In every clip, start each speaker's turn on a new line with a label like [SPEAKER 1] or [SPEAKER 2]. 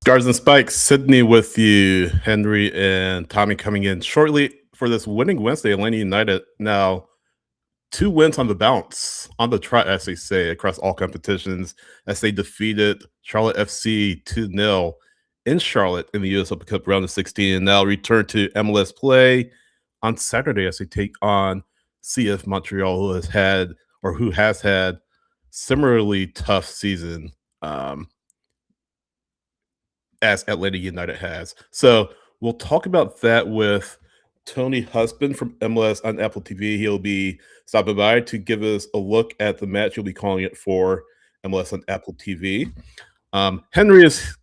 [SPEAKER 1] Scarves and Spikes, Sydney with you, Henry and Tommy coming in shortly for this winning Wednesday. Atlanta United now 2 wins on the bounce, on the trot, as they say, across all competitions, as they defeated Charlotte FC 2-0 in Charlotte in the US Open Cup round of 16, and now return to MLS play on Saturday as they take on CF Montreal, who has had similarly tough season. As Atlanta United has. So we'll talk about that with Tony Husband from MLS on Apple TV. He'll be stopping by to give us a look at the match. He'll be calling it for MLS on Apple TV. Henry is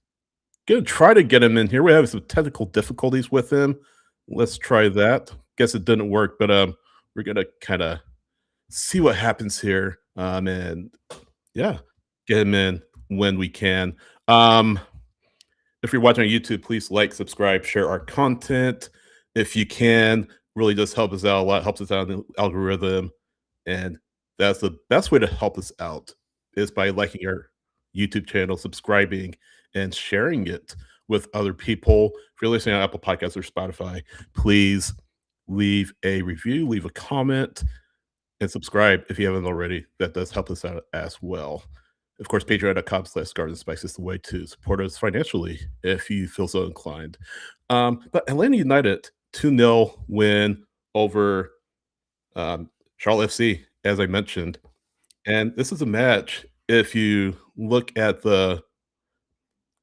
[SPEAKER 1] going to try to get him in here. We're having some technical difficulties with him. Let's try that. Guess it didn't work, but we're going to kind of see what happens here. And yeah, get him in when we can. If you're watching on YouTube, please like, subscribe, share our content. If you can, really does help us out a lot, helps us out in the algorithm. And that's the best way to help us out is by liking our YouTube channel, subscribing, and sharing it with other people. If you're listening on Apple Podcasts or Spotify, please leave a review, leave a comment, and subscribe if you haven't already. That does help us out as well. Of course, patreon.com/Scarves and Spikes is the way to support us financially if you feel so inclined. But Atlanta United 2-0 win over Charlotte FC, as I mentioned. And this is a match. If you look at the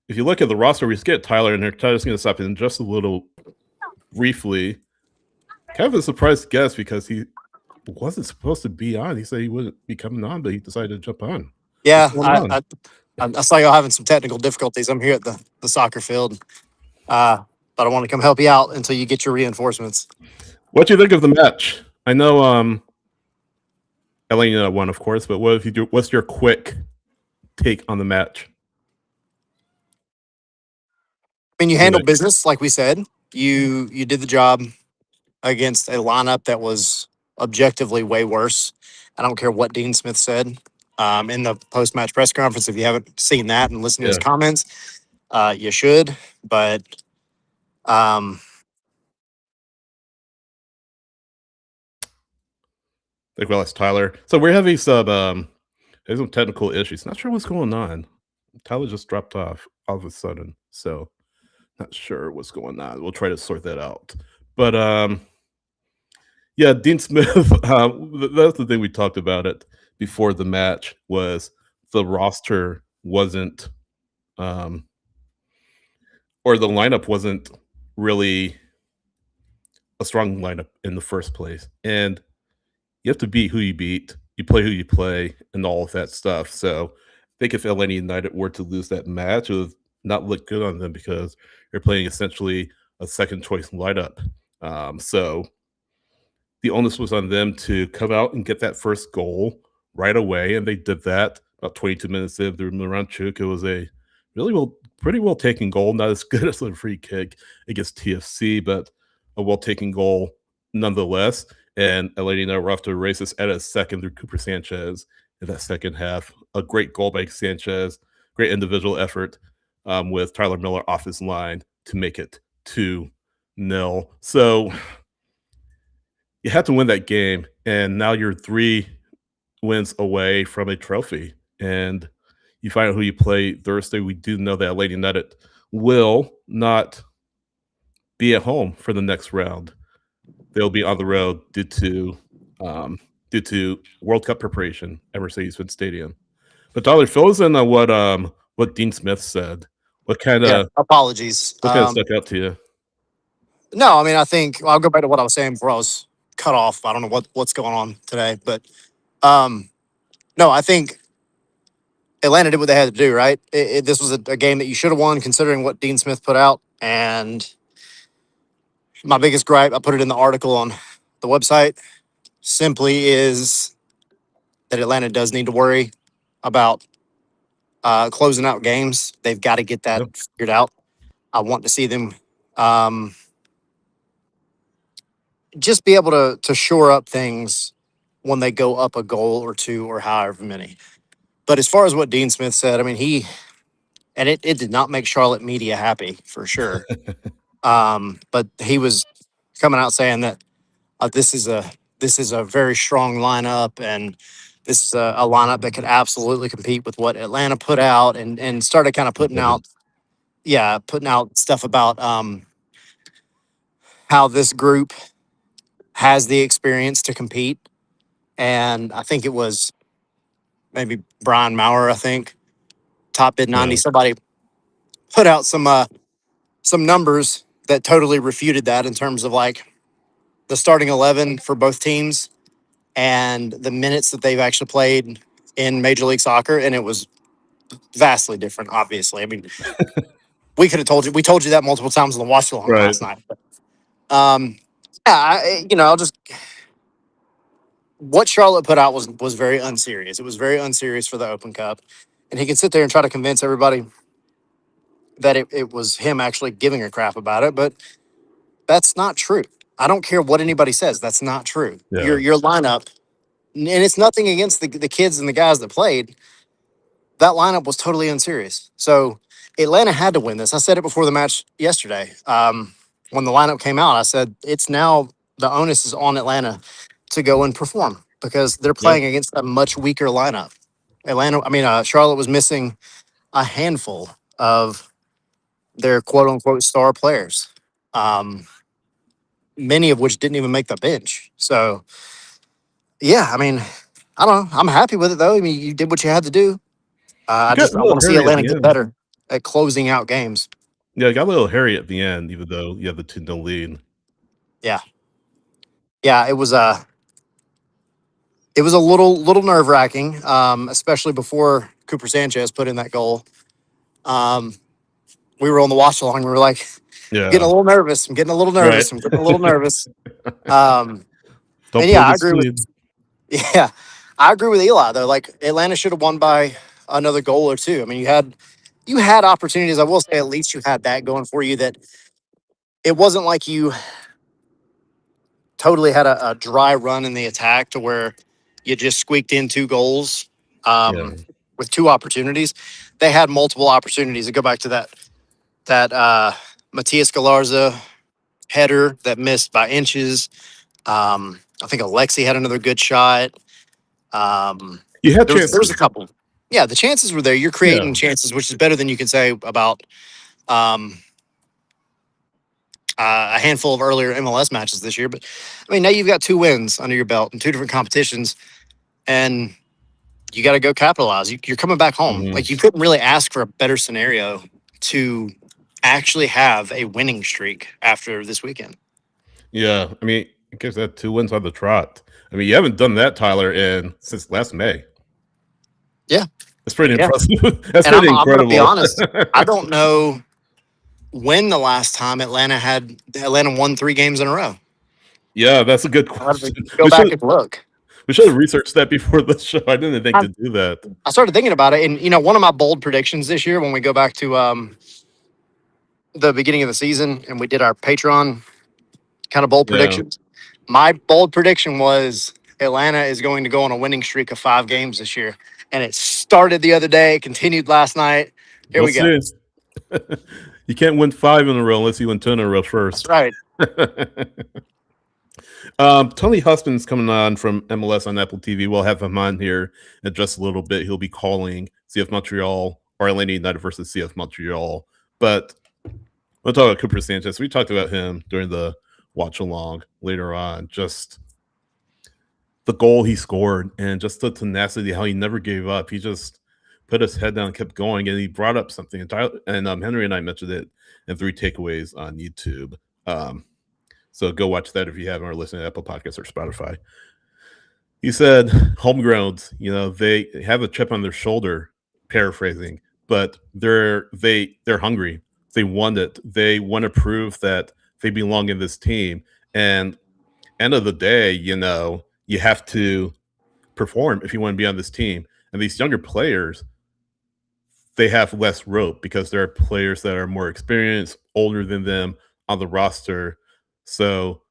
[SPEAKER 1] roster, we just get Tyler in there. Tyler's going to stop in just a little briefly. Kind of a surprise guest because he wasn't supposed to be on. He said he wouldn't be coming on, but he decided to jump on.
[SPEAKER 2] Yeah, I saw y'all having some technical difficulties. I'm here at the soccer field, but I want to come help you out until you get your reinforcements.
[SPEAKER 1] What do you think of the match? I know Atlanta won, of course, but what's your quick take on the match?
[SPEAKER 2] I mean, you handled business, like we said. You did the job against a lineup that was objectively way worse. I don't care what Dean Smith said in the post-match press conference. If you haven't seen that and listened to his comments, you should. But
[SPEAKER 1] Well, that's Tyler. So we're having some technical issues. Not sure what's going on. Tyler just dropped off all of a sudden, so not sure what's going on. We'll try to sort that out. But yeah, Dean Smith. That's the thing we talked about it before the match was the roster wasn't, or the lineup wasn't really a strong lineup in the first place, and you have to beat who you beat. You play who you play, and all of that stuff. So I think if Atlanta United were to lose that match, it would not look good on them because they're playing essentially a second choice lineup. So the onus was on them to come out and get that first goal right away, and they did that about 22 minutes in through Miranchuk. It was a pretty well taken goal, not as good as a free kick against TFC, but a well taken goal nonetheless. And Atlanta United were off to a races at a second through Cooper Sanchez in that second half. A great goal by Sanchez, great individual effort with Tyler Miller off his line to make it 2-0. So you had to win that game, and now you're 3 wins away from a trophy. And you find out who you play Thursday. We do know that Atlanta United will not be at home for the next round. They'll be on the road due to World Cup preparation at Mercedes-Benz Stadium. But Tyler, fill us in on what Dean Smith said. What kind of
[SPEAKER 2] apologies?
[SPEAKER 1] What kind of stuck out to you?
[SPEAKER 2] No, I mean, I think I'll go back to what I was saying before I was cut off. I don't know what's going on today, but no, I think Atlanta did what they had to do, right? This was a game that you should have won considering what Dean Smith put out. And my biggest gripe, I put it in the article on the website, simply is that Atlanta does need to worry about closing out games. They've got to get that figured out. I want to see them just be able to shore up things when they go up a goal or two or however many. But as far as what Dean Smith said, I mean, and it did not make Charlotte media happy for sure. But he was coming out saying that this is a very strong lineup, and this is a lineup that could absolutely compete with what Atlanta put out, and started kind of putting out, yeah, putting out stuff about how this group has the experience to compete. And I think it was maybe Brian Maurer, I think, top bid 90.
[SPEAKER 1] Yeah.
[SPEAKER 2] Somebody put out some numbers that totally refuted that in terms of like the starting 11 for both teams and the minutes that they've actually played in Major League Soccer. And it was vastly different, obviously. I mean, we could have told you, we told you that multiple times on the watch along
[SPEAKER 1] Right.
[SPEAKER 2] last night. But, yeah, I'll just, what Charlotte put out was very unserious. It was very unserious for the Open Cup. And he can sit there and try to convince everybody that it was him actually giving a crap about it. But that's not true. I don't care what anybody says. That's not true.
[SPEAKER 1] Yeah.
[SPEAKER 2] Your lineup, and it's nothing against the kids and the guys that played. That lineup was totally unserious. So Atlanta had to win this. I said it before the match yesterday. When the lineup came out, I said it's now the onus is on Atlanta to go and perform because they're
[SPEAKER 1] Yeah.
[SPEAKER 2] playing against a much weaker lineup. Charlotte was missing a handful of their quote unquote star players, many of which didn't even make the bench. So, yeah, I mean, I don't know. I'm happy with it though. I mean, you did what you had to do.
[SPEAKER 1] It got a
[SPEAKER 2] I
[SPEAKER 1] little
[SPEAKER 2] want to see
[SPEAKER 1] hairy at
[SPEAKER 2] Atlanta
[SPEAKER 1] the
[SPEAKER 2] get
[SPEAKER 1] end.
[SPEAKER 2] better at closing out games.
[SPEAKER 1] Yeah, it got a little hairy at the end, even though you have the 2-0 lead.
[SPEAKER 2] Yeah, yeah, it was a little nerve wracking, especially before Cooper Sanchez put in that goal. Um, we were on the watch along. We were like, getting a
[SPEAKER 1] Yeah.
[SPEAKER 2] little nervous. I'm getting a little
[SPEAKER 1] Right.
[SPEAKER 2] nervous. I'm getting a little nervous. Um,
[SPEAKER 1] Don't
[SPEAKER 2] and
[SPEAKER 1] blow
[SPEAKER 2] yeah, I
[SPEAKER 1] the
[SPEAKER 2] agree with
[SPEAKER 1] seed.
[SPEAKER 2] yeah, I agree with Eli though. Like Atlanta should have won by another goal or two. I mean, you had opportunities. I will say at least you had that going for you. That it wasn't like you totally had a dry run in the attack to where you just squeaked in two goals
[SPEAKER 1] Yeah.
[SPEAKER 2] with two opportunities. They had multiple opportunities to go back to that Matias Galarza header that missed by inches. I think Alexi had another good shot.
[SPEAKER 1] You had
[SPEAKER 2] There was a
[SPEAKER 1] chances.
[SPEAKER 2] couple. Yeah, the chances were there. You're
[SPEAKER 1] Yeah.
[SPEAKER 2] creating chances, which is better than you can say about um, a handful of earlier MLS matches this year. But I mean, now you've got two wins under your belt in two different competitions, and you got to go capitalize. You're coming back home.
[SPEAKER 1] Mhm.
[SPEAKER 2] Like you couldn't really ask for a better scenario to actually have a winning streak after this weekend.
[SPEAKER 1] Yeah. I mean, I guess that 2 wins on the trot. I mean, you haven't done that, Tyler, in since last May.
[SPEAKER 2] Yeah,
[SPEAKER 1] That's pretty
[SPEAKER 2] yeah.
[SPEAKER 1] impressive. That's
[SPEAKER 2] And
[SPEAKER 1] pretty
[SPEAKER 2] I'm going to be
[SPEAKER 1] incredible.
[SPEAKER 2] honest. I don't know when the last time Atlanta won 3 games in a row.
[SPEAKER 1] Yeah, that's a good
[SPEAKER 2] I'll have to
[SPEAKER 1] question.
[SPEAKER 2] go back and look.
[SPEAKER 1] We should have researched that before the show. I didn't think
[SPEAKER 2] I,
[SPEAKER 1] to do that.
[SPEAKER 2] I started thinking about it, and one of my bold predictions this year, when we go back to the beginning of the season, and we did our Patreon kind of bold
[SPEAKER 1] Yeah.
[SPEAKER 2] predictions. My bold prediction was Atlanta is going to go on a winning streak of 5 games this year, and it started the other day, continued last night. Here
[SPEAKER 1] We'll
[SPEAKER 2] we go.
[SPEAKER 1] see. You can't win 5 in a row unless you win 10 in a row
[SPEAKER 2] That's
[SPEAKER 1] first.
[SPEAKER 2] right.
[SPEAKER 1] Tony Husband's coming on from MLS on Apple TV. We'll have him on here in just a little bit. He'll be calling CF Montreal or Atlanta United versus CF Montreal. But we'll talk about Cooper Sanchez. We talked about him during the watch along later on. Just the goal he scored and just the tenacity, how he never gave up. He just put his head down and kept going. And he brought up something. And Henry and I mentioned it in 3 takeaways on YouTube. So go watch that if you haven't or listen to Apple Podcasts or Spotify. He said, homegrowns, they have a chip on their shoulder, paraphrasing, but they're hungry. They want it. They want to prove that they belong in this team. And end of the day, you have to perform if you want to be on this team. And these younger players, they have less rope because there are players that are more experienced, older than them on the roster. So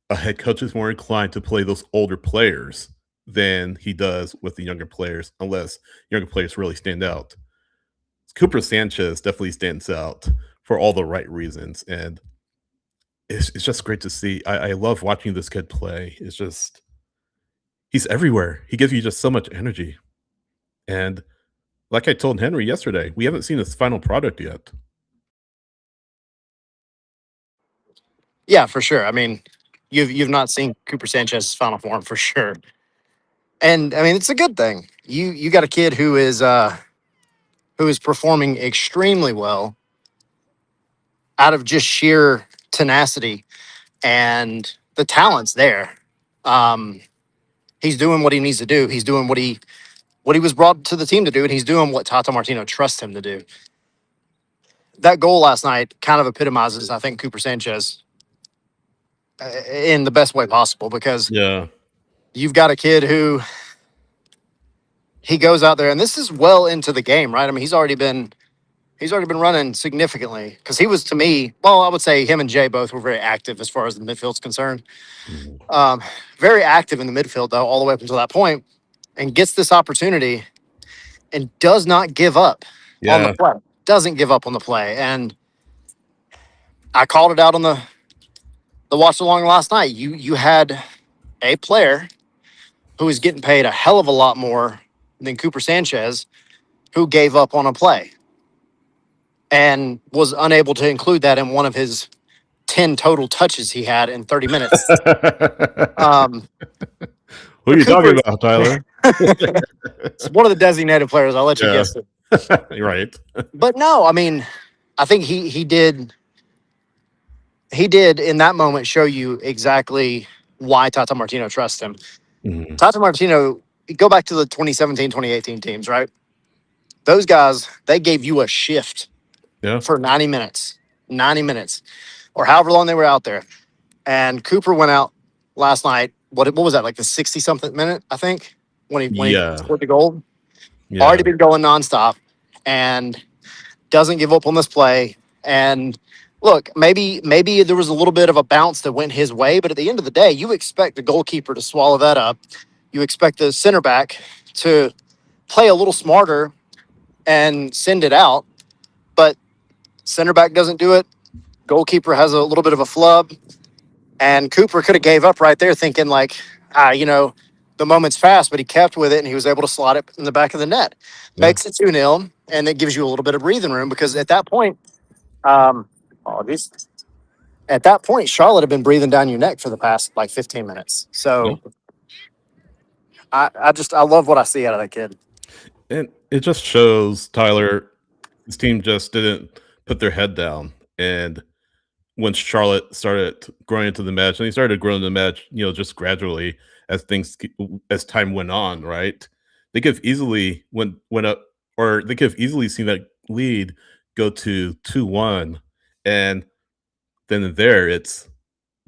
[SPEAKER 1] a head coach is more inclined to play those older players than he does with the younger players, unless younger players really stand out. Cooper Sanchez definitely stands out for all the right reasons, and it's just great to see. I love watching this kid play. It's just he's everywhere. He gives you just so much energy, and like I told Henry yesterday, we haven't seen his final product yet.
[SPEAKER 2] Yeah, for sure. I mean, you've not seen Cooper Sanchez's final form for sure, and I mean it's a good thing. You got a kid who is performing extremely well out of just sheer tenacity and the talent's there. Um, he's doing what he needs to do. He's doing what he was brought to the team to do, and he's doing what Tata Martino trusts him to do. That goal last night kind of epitomizes, I think, Cooper Sanchez in the best way possible because
[SPEAKER 1] Yeah.
[SPEAKER 2] you've got a kid who he goes out there, and this is well into the game, right? I mean, he's already been running significantly because he was to me, well, I would say him and Jay both were very active as far as the midfield's concerned.
[SPEAKER 1] Mhm.
[SPEAKER 2] Um, Very active in the midfield though, all the way up until that point, and gets this opportunity and does not give up on the
[SPEAKER 1] Yeah.
[SPEAKER 2] play. Doesn't give up on the play, and I called it out on the watch along last night. You had a player who is getting paid a hell of a lot more than Cooper Sanchez, who gave up on a play and was unable to include that in one of his 10 total touches he had in 30 minutes. Um,
[SPEAKER 1] Who are
[SPEAKER 2] so
[SPEAKER 1] you talking
[SPEAKER 2] Cooper's
[SPEAKER 1] about, Tyler?
[SPEAKER 2] one of the designated players. I'll let you
[SPEAKER 1] Yeah.
[SPEAKER 2] guess it.
[SPEAKER 1] You're right.
[SPEAKER 2] But no, I mean, I think he did in that moment show you exactly why Tata Martino trusts him.
[SPEAKER 1] Mhm.
[SPEAKER 2] Tata Martino, go back to the 2017, 2018 teams, right? Those guys, they gave you a shift
[SPEAKER 1] Yeah.
[SPEAKER 2] for 90 minutes, or however long they were out there. And Cooper went out last night. What was that, like the 60 something minute, I think, when he
[SPEAKER 1] Yeah.
[SPEAKER 2] scored the goal?
[SPEAKER 1] Yeah.
[SPEAKER 2] Already been going nonstop and doesn't give up on this play. And look, maybe there was a little bit of a bounce that went his way, but at the end of the day, you expect the goalkeeper to swallow that up. You expect the center back to play a little smarter and send it out, but center back doesn't do it. Goalkeeper has a little bit of a flub, and Cooper could have gave up right there, thinking like, the moment's fast, but he kept with it and he was able to slot it in the back of the net.
[SPEAKER 1] Yeah.
[SPEAKER 2] Makes it 2-0, and it gives you a little bit of breathing room because at that point, um, apologies. At that point, Charlotte had been breathing down your neck for the past like 15 minutes.
[SPEAKER 1] Yeah.
[SPEAKER 2] So I love what I see out of that kid.
[SPEAKER 1] And it just shows Tyler, his team just didn't put their head down. And when Charlotte started growing into the match, and he started growing the match, just gradually as as time went on, right? They could have easily went up, or they could have easily seen that lead go to 2-1, and then there it's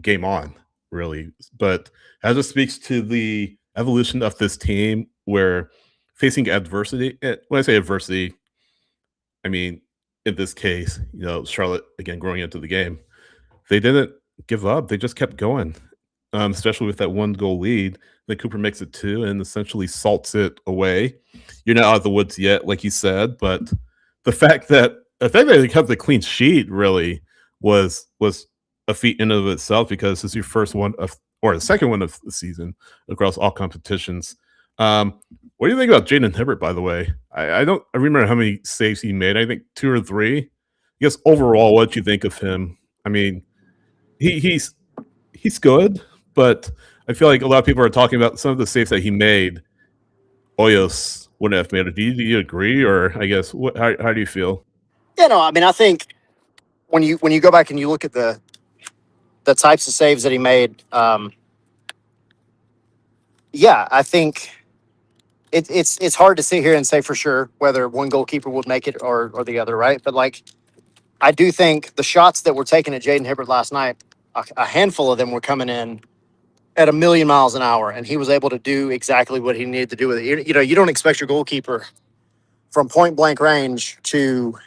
[SPEAKER 1] game on, really. But that just speaks to the evolution of this team where facing adversity, when I say adversity, I mean, in this case, Charlotte, again, growing into the game, they didn't give up. They just kept going, especially with that one goal lead. Then Cooper makes it two and essentially salts it away. You're not out of the woods yet, like you said, but the fact that they kept the clean sheet really was a feat in and of itself because it's your first one of or the second one of the season across all competitions. What do you think about Jaden Hibbert, by the way? I remember how many saves he made. I think two or three. I guess overall, what you think of him? I mean, he's he's good, but I feel like a lot of people are talking about some of the saves that he made. Oyos wouldn't have made it. Do you agree, or I guess how do you feel?
[SPEAKER 2] Yeah, no, I mean, I think when you go back and you look at the types of saves that he made, yeah, I think it's hard to sit here and say for sure whether one goalkeeper would make it or the other, right? But like, I do think the shots that were taken at Jaden Hibbert last night, a handful of them were coming in at a million miles an hour, and he was able to do exactly what he needed to do with it. You don't expect your goalkeeper from point blank range to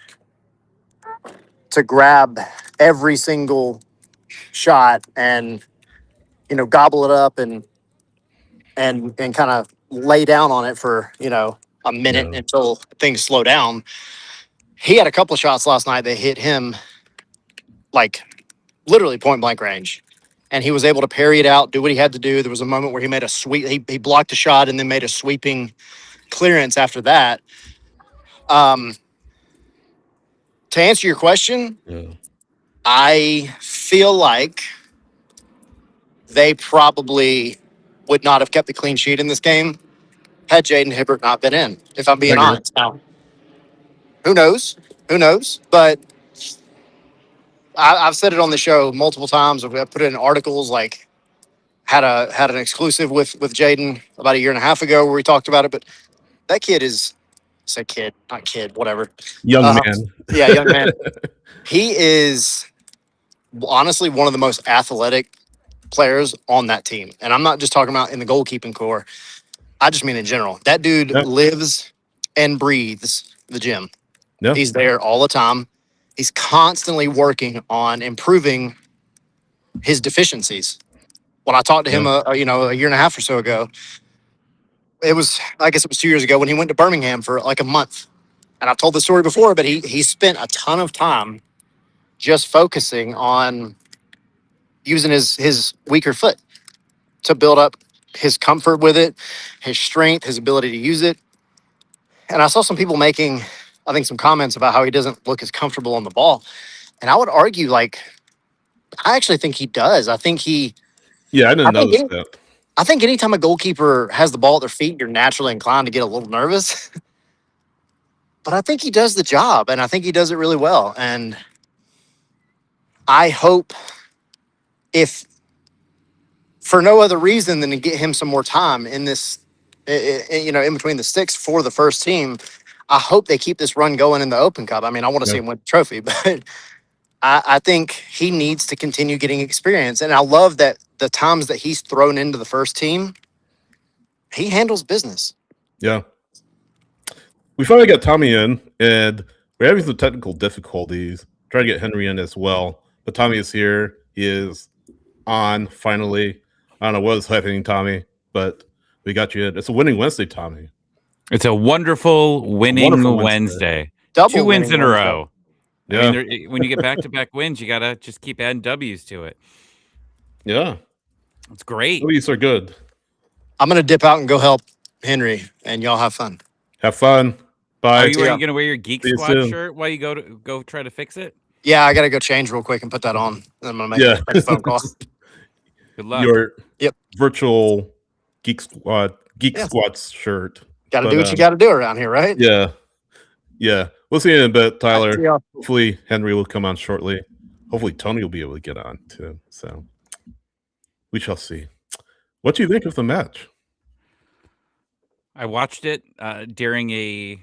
[SPEAKER 2] grab every single shot and gobble it up and kind of lay down on it for a minute
[SPEAKER 1] Yeah,
[SPEAKER 2] until things slow down. He had a couple of shots last night that hit him like literally point blank range. And he was able to parry it out, do what he had to do. There was a moment where he made a sweep. He blocked a shot and then made a sweeping clearance after that. Um, to answer your question,
[SPEAKER 1] Yeah.
[SPEAKER 2] I feel like they probably would not have kept the clean sheet in this game had Jaden Hibbert not been in, if I'm
[SPEAKER 1] I
[SPEAKER 2] being
[SPEAKER 1] agree.
[SPEAKER 2] honest. Now, who knows? Who knows? But I've said it on the show multiple times. I've put it in articles, like had an exclusive with Jaden about a year and a half ago where we talked about it. But that kid is, say kid, not kid, whatever.
[SPEAKER 1] Young
[SPEAKER 2] Uh,
[SPEAKER 1] man.
[SPEAKER 2] yeah, young man. He is honestly one of the most athletic players on that team. And I'm not just talking about in the goalkeeping core. I just mean in general. That dude
[SPEAKER 1] Yeah.
[SPEAKER 2] lives and breathes the gym.
[SPEAKER 1] Yeah.
[SPEAKER 2] He's there all the time. He's constantly working on improving his deficiencies. When I talked to him,
[SPEAKER 1] Yeah.
[SPEAKER 2] a year and a half or so ago, I guess it was 2 years ago when he went to Birmingham for like a month. And I've told the story before, but he spent a ton of time just focusing on using his weaker foot to build up his comfort with it, his strength, his ability to use it. And I saw some people making, I think, some comments about how he doesn't look as comfortable on the ball. And I would argue, like, I actually think he does.
[SPEAKER 1] Yeah, I
[SPEAKER 2] I
[SPEAKER 1] didn't
[SPEAKER 2] think,
[SPEAKER 1] notice
[SPEAKER 2] any,
[SPEAKER 1] that.
[SPEAKER 2] I think anytime a goalkeeper has the ball at their feet, you're naturally inclined to get a little nervous. But I think he does the job, and I think he does it really well. And I hope, if for no other reason than to get him some more time in this, in between the sticks for the first team, I hope they keep this run going in the Open Cup. I mean, I want to see
[SPEAKER 1] Yeah.
[SPEAKER 2] him win the trophy, but I think he needs to continue getting experience. And I love that the times that he's thrown into the first team, he handles business.
[SPEAKER 1] Yeah. We finally got Tommy in, and we're having some technical difficulties. Trying to get Henry in as well. But Tommy is here. He is on finally. I don't know what is happening, Tommy, but we got you in. It's a winning Wednesday, Tommy.
[SPEAKER 3] It's a wonderful winning
[SPEAKER 1] wonderful
[SPEAKER 3] Wednesday.
[SPEAKER 2] Double
[SPEAKER 3] 2 wins
[SPEAKER 2] winning
[SPEAKER 3] in a
[SPEAKER 2] Wednesday.
[SPEAKER 3] row. I
[SPEAKER 1] Yeah.
[SPEAKER 3] mean, when you get back-to-back wins, you gotta just keep adding W's to it.
[SPEAKER 1] Yeah.
[SPEAKER 3] It's great.
[SPEAKER 1] Louis are good.
[SPEAKER 2] I'm going to dip out and go help Henry, and y'all have fun.
[SPEAKER 1] Have fun. Bye.
[SPEAKER 3] Are you
[SPEAKER 2] Yeah.
[SPEAKER 3] going to wear your Geek
[SPEAKER 1] See you
[SPEAKER 3] Squad
[SPEAKER 1] soon.
[SPEAKER 3] shirt while you go try to fix it?
[SPEAKER 2] Yeah, I got to go change real quick and put that on. Then I'm going to
[SPEAKER 1] Yeah.
[SPEAKER 2] make a phone call.
[SPEAKER 3] Good luck.
[SPEAKER 1] Your
[SPEAKER 2] Yep.
[SPEAKER 1] virtual Geek Squad
[SPEAKER 2] Yeah.
[SPEAKER 1] shirt.
[SPEAKER 2] Got to
[SPEAKER 1] But,
[SPEAKER 2] do what you got to do around here, right?
[SPEAKER 1] Yeah. Yeah. We'll see you in a bit, Tyler.
[SPEAKER 2] See y'all.
[SPEAKER 1] Hopefully Henry will come on shortly. Hopefully Tony will be able to get on too. So we shall see. What do you think of the match?
[SPEAKER 3] I watched it during a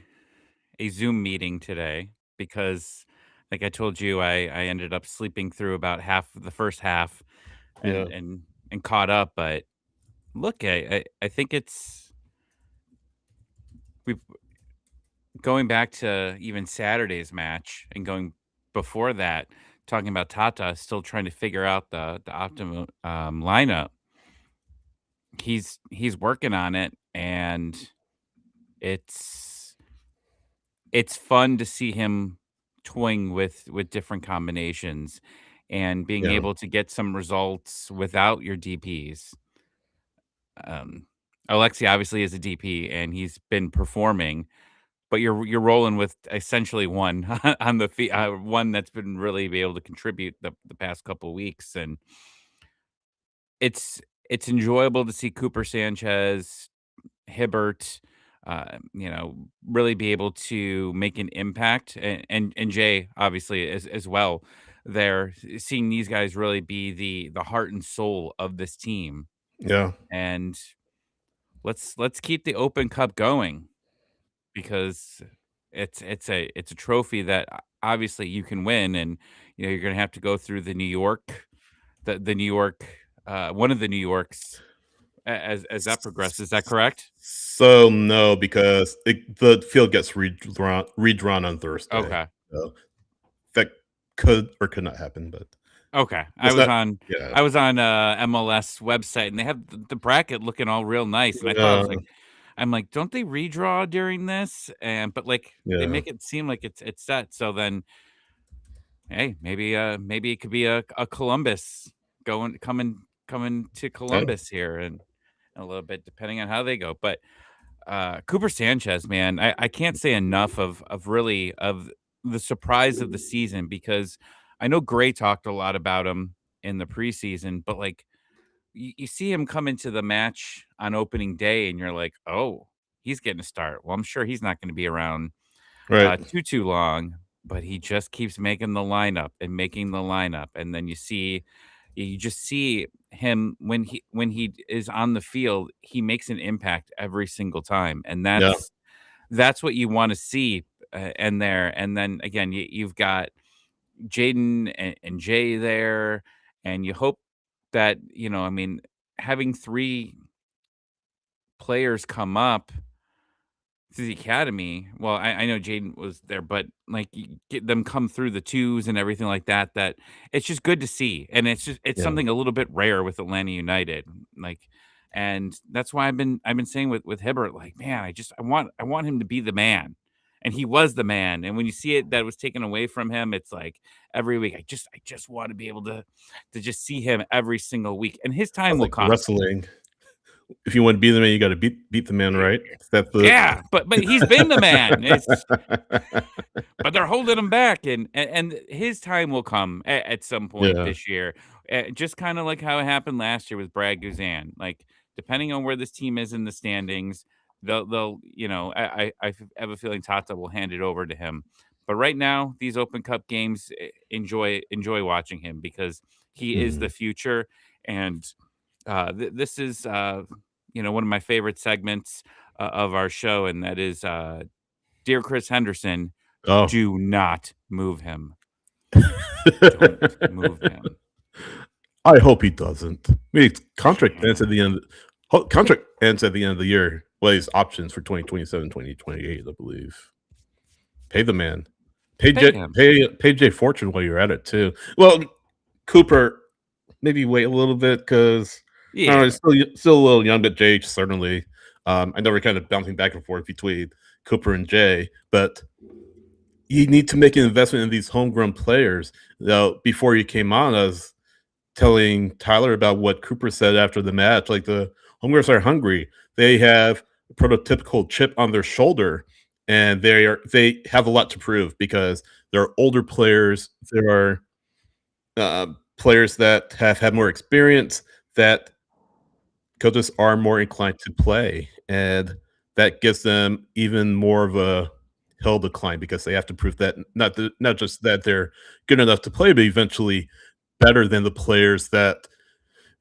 [SPEAKER 3] Zoom meeting today because, like I told you, I ended up sleeping through about half of the first half
[SPEAKER 1] Yeah.
[SPEAKER 3] and caught up. But look, I think we've going back to even Saturday's match and going before that, talking about Tata still trying to figure out the optimum lineup. He's working on it, and it's fun to see him toying with different combinations and being
[SPEAKER 1] Yeah.
[SPEAKER 3] able to get some results without your DPs. Alexi obviously is a DP, and he's been performing, but you're rolling with essentially one on the one that's been really be able to contribute the past couple of weeks, and it's enjoyable to see Cooper Sanchez, Hibbert, really be able to make an impact, and Jay obviously as well. There, seeing these guys really be the heart and soul of this team,
[SPEAKER 1] Yeah.
[SPEAKER 3] and let's keep the Open Cup going because it's a trophy that obviously you can win, and you're gonna have to go through the New York, the New York, one of the New Yorks as that progresses. Is that correct?
[SPEAKER 1] So no, because the field gets redrawn on Thursday.
[SPEAKER 3] Okay.
[SPEAKER 1] So that could or could not happen, but
[SPEAKER 3] Okay. I
[SPEAKER 1] it's
[SPEAKER 3] was
[SPEAKER 1] not.
[SPEAKER 3] on
[SPEAKER 1] Yeah.
[SPEAKER 3] MLS website, and they have the bracket looking all real nice, and I thought I
[SPEAKER 1] Yeah.
[SPEAKER 3] was like, I'm like, "Don't they redraw during this?" But, like, they
[SPEAKER 1] Yeah.
[SPEAKER 3] make it seem like it's set, so then, hey, maybe it could be a Columbus coming to
[SPEAKER 1] Yeah.
[SPEAKER 3] Columbus here in a little bit, depending on how they go, but Cooper Sanchez, man, I can't say enough of the surprise of the season because I know Gray talked a lot about him in the preseason, but like you see him come into the match on opening day and you're like, oh, he's getting a start. Well, I'm sure he's not going to be around
[SPEAKER 1] Right.
[SPEAKER 3] too long, but he just keeps making the lineup and making the lineup. And then you just see him when he is on the field, he makes an impact every single time, and
[SPEAKER 1] Yeah.
[SPEAKER 3] that's what you want to see in there. And then again, you've got Jaden and Jay there, and you hope that I mean, having three players come up to the academy. Well, I know Jaden was there, but, like, you get them come through the 2s and everything like that, that it's just good to see, and it's
[SPEAKER 1] Yeah.
[SPEAKER 3] something a little bit rare with Atlanta United, like and that's why I've been saying with Hibbert, like, "Man, I want him to be the man," and he was the man, and when you see it that was taken away from him, it's like every week, I just wanna be able to just see him every single week, and his time
[SPEAKER 1] Sounds
[SPEAKER 3] will
[SPEAKER 1] like
[SPEAKER 3] come.
[SPEAKER 1] wrestling. If you want to be the man, you gotta beat the man, right? Is that the
[SPEAKER 3] Yeah, but he's been the man. But they're holding him back, and his time will come at some point
[SPEAKER 1] Yeah.
[SPEAKER 3] this year, just kinda like how it happened last year with Brad Guzan, like, depending on where this team is in the standings, they'll have a feeling Tata will hand it over to him, but right now, these Open Cup games, enjoy watching him because he is the
[SPEAKER 1] Mhm.
[SPEAKER 3] future, and, this is, one of my favorite segments, of our show, and that is, "Dear Chris Henderson,
[SPEAKER 1] Oh.
[SPEAKER 3] do not move him. Don't move him."
[SPEAKER 1] I hope he doesn't. I mean, his contract ends at the end contract ends at the end of the year. Well, his options for 2027, 2028, I believe. Pay the man.
[SPEAKER 3] Pay him.
[SPEAKER 1] Pay Jay Fortune while you're at it too. Well, Cooper, maybe wait a little bit because I don't know, he's
[SPEAKER 3] Yeah.
[SPEAKER 1] still a little young, but Jay certainly. I know we're kind of bouncing back and forth between Cooper and Jay, but you need to make an investment in these homegrown players. Now, before you came on, I was telling Tyler about what Cooper said after the match. Like the homegrowns are hungry. They have a prototypical chip on their shoulder, and they have a lot to prove because there are older players. There are players that have had more experience that coaches are more inclined to play, and that gives them even more of a hill to climb because they have to prove that not just that they're good enough to play, but eventually better than the players that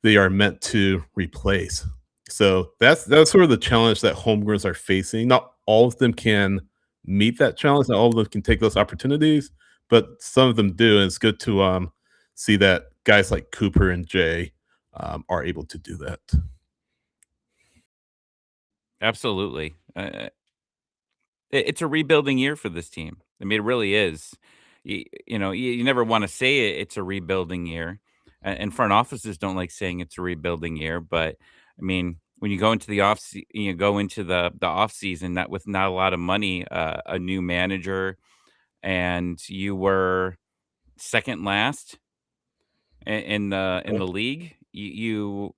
[SPEAKER 1] they are meant to replace. So that's sort of the challenge that homegrowns are facing. Not all of them can meet that challenge. Not all of them can take those opportunities, but some of them do. And it's good to see that guys like Cooper and Jay are able to do that.
[SPEAKER 3] Absolutely. It's a rebuilding year for this team. I mean, it really is. You never wanna say it's a rebuilding year, and front offices don't like saying it's a rebuilding year, but, I mean, when you go into the off season that with not a lot of money, a new manager, and you were 2nd last in
[SPEAKER 1] Yeah.
[SPEAKER 3] the league, you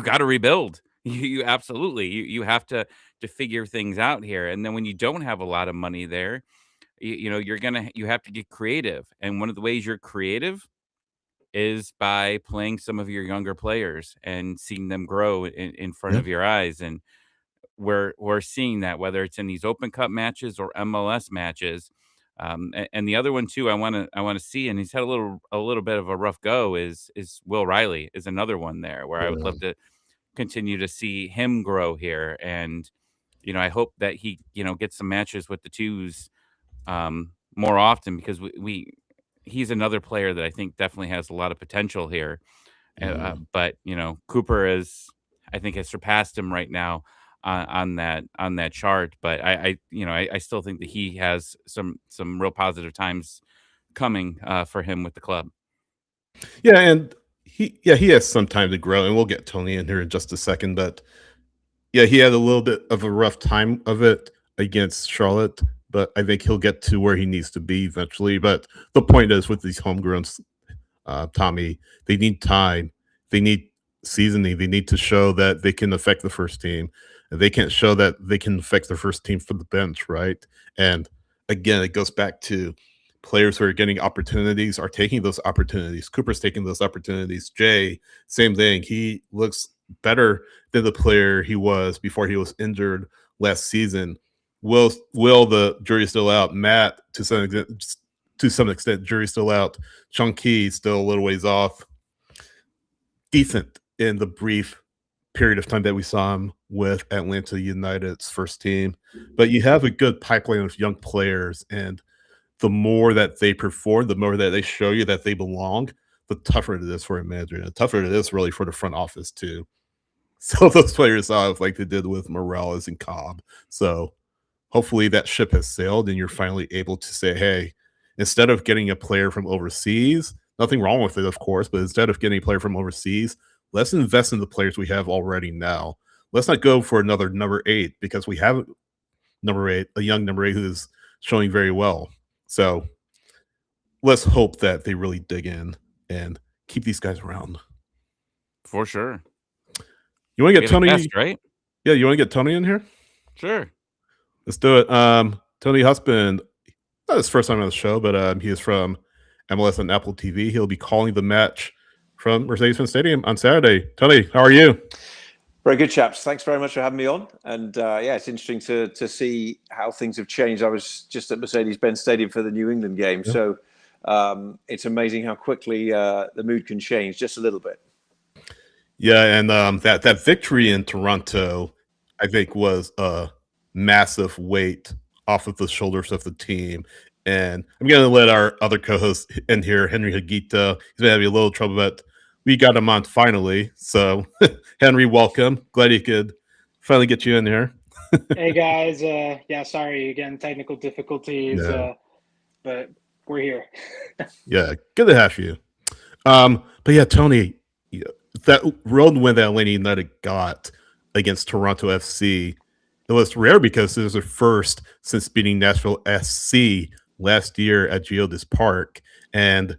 [SPEAKER 3] gotta rebuild. You absolutely you have to figure things out here, and then when you don't have a lot of money there, you have to get creative, and one of the ways you're creative is by playing some of your younger players and seeing them grow in front
[SPEAKER 1] Yeah.
[SPEAKER 3] of your eyes, and we're seeing that whether it's in these Open Cup matches or MLS matches. And the other one too, I want to see, and he's had a little bit of a rough go. Is Will Riley is another one there where I would
[SPEAKER 1] Yeah.
[SPEAKER 3] love to continue to see him grow here, and I hope that he gets some matches with the twos more often because he's another player that I think definitely has a lot of potential here.
[SPEAKER 1] Mhm.
[SPEAKER 3] But Cooper is, I think, has surpassed him right now on that chart. But I still think that he has some real positive times coming for him with the club.
[SPEAKER 1] Yeah, and he has some time to grow, and we'll get Tony in here in just a second, but Yeah, he had a little bit of a rough time of it against Charlotte, but I think he'll get to where he needs to be eventually. But the point is, with these homegrowns, Tommy, they need time, they need seasoning, they need to show that they can affect the first team. They can't show that they can affect the first team from the bench, right? And again, it goes back to players who are getting opportunities are taking those opportunities. Cooper's taking those opportunities. Jay, same thing. He looks better than the player he was before he was injured last season. Will the jury's still out? Matt, to some extent, jury's still out. Chunky still a little ways off. Decent in the brief period of time that we saw him with Atlanta United's first team, but you have a good pipeline of young players, and the more that they perform, the more that they show you that they belong, the tougher it is for a manager, and the tougher it is really for the front office too. So those players off like they did with Morales and Cobb. So hopefully that ship has sailed and you're finally able to say, hey, instead of getting a player from overseas, nothing wrong with it, of course, but instead of getting a player from overseas, let's invest in the players we have already now. Let's not go for another number 8 because we have number 8, a young number 8 who's showing very well. So let's hope that they really dig in and keep these guys around.
[SPEAKER 3] For sure.
[SPEAKER 1] You want to
[SPEAKER 3] Be
[SPEAKER 1] get
[SPEAKER 3] the
[SPEAKER 1] Tony?
[SPEAKER 3] best, right?
[SPEAKER 1] Yeah, you want to get Tony in here?
[SPEAKER 3] Sure.
[SPEAKER 1] Let's do it. Tony Husband, not his first time on the show, but he is from MLS and Apple TV. He'll be calling the match from Mercedes-Benz Stadium on Saturday. Tony, how are you?
[SPEAKER 4] Very good, chaps. Thanks very much for having me on. And yeah, it's interesting to see how things have changed. I was just at Mercedes-Benz Stadium for the New England game.
[SPEAKER 1] Yeah.
[SPEAKER 4] So it's amazing how quickly the mood can change just a little bit.
[SPEAKER 1] Yeah, and that victory in Toronto, I think, was a massive weight off of the shoulders of the team. And I'm going to let our other co-host in here, Henry Higuita. He's been having a little trouble, but we got him on finally. So, Henry, welcome. Glad he could finally get you in here.
[SPEAKER 5] Hey guys, yeah, sorry again, technical difficulties,
[SPEAKER 1] Yeah.
[SPEAKER 5] but we're here.
[SPEAKER 1] Yeah, good to have you. But yeah, Tony, yeah, that road win that Atlanta United got against Toronto FC, it was rare because it was their first since beating Nashville SC last year at Geodis Park, and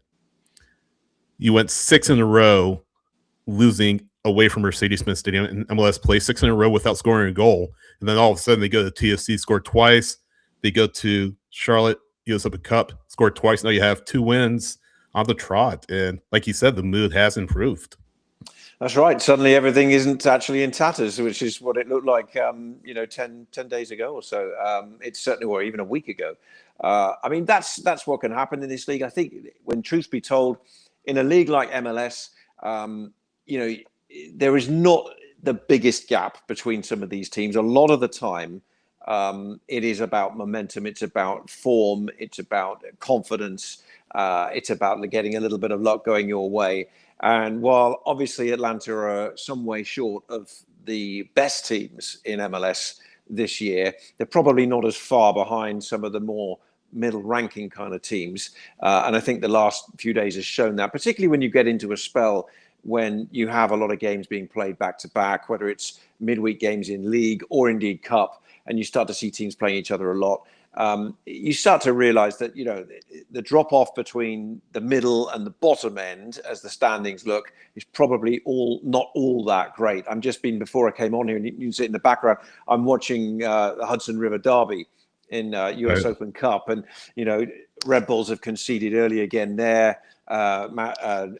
[SPEAKER 1] you went 6 in a row losing away from Mercedes-Benz Stadium in MLS play, 6 in a row without scoring a goal, and then all of a sudden they go to TFC, score twice. They go to Charlotte, US Open Cup, score twice. Now you have 2 wins on the trot, and like you said, the mood has improved.
[SPEAKER 4] That's right. Suddenly everything isn't actually in tatters, which is what it looked like, 10 days ago or so. It's certainly, or even a week ago. I mean, that's what can happen in this league. I think when truth be told, in a league like MLS, there is not the biggest gap between some of these teams. A lot of the time, it is about momentum. It's about form. It's about confidence. It's about getting a little bit of luck going your way. And while obviously Atlanta are some way short of the best teams in MLS this year, they're probably not as far behind some of the more middle ranking kind of teams. And I think the last few days has shown that, particularly when you get into a spell when you have a lot of games being played back to back, whether it's midweek games in league or indeed cup, and you start to see teams playing each other a lot. You start to realize that, the drop off between the middle and the bottom end as the standings look is probably not all that great. I'm just been, before I came on here, and you can see it in the background, I'm watching the Hudson River Derby in US Open Cup, and Red Bulls have conceded early again there.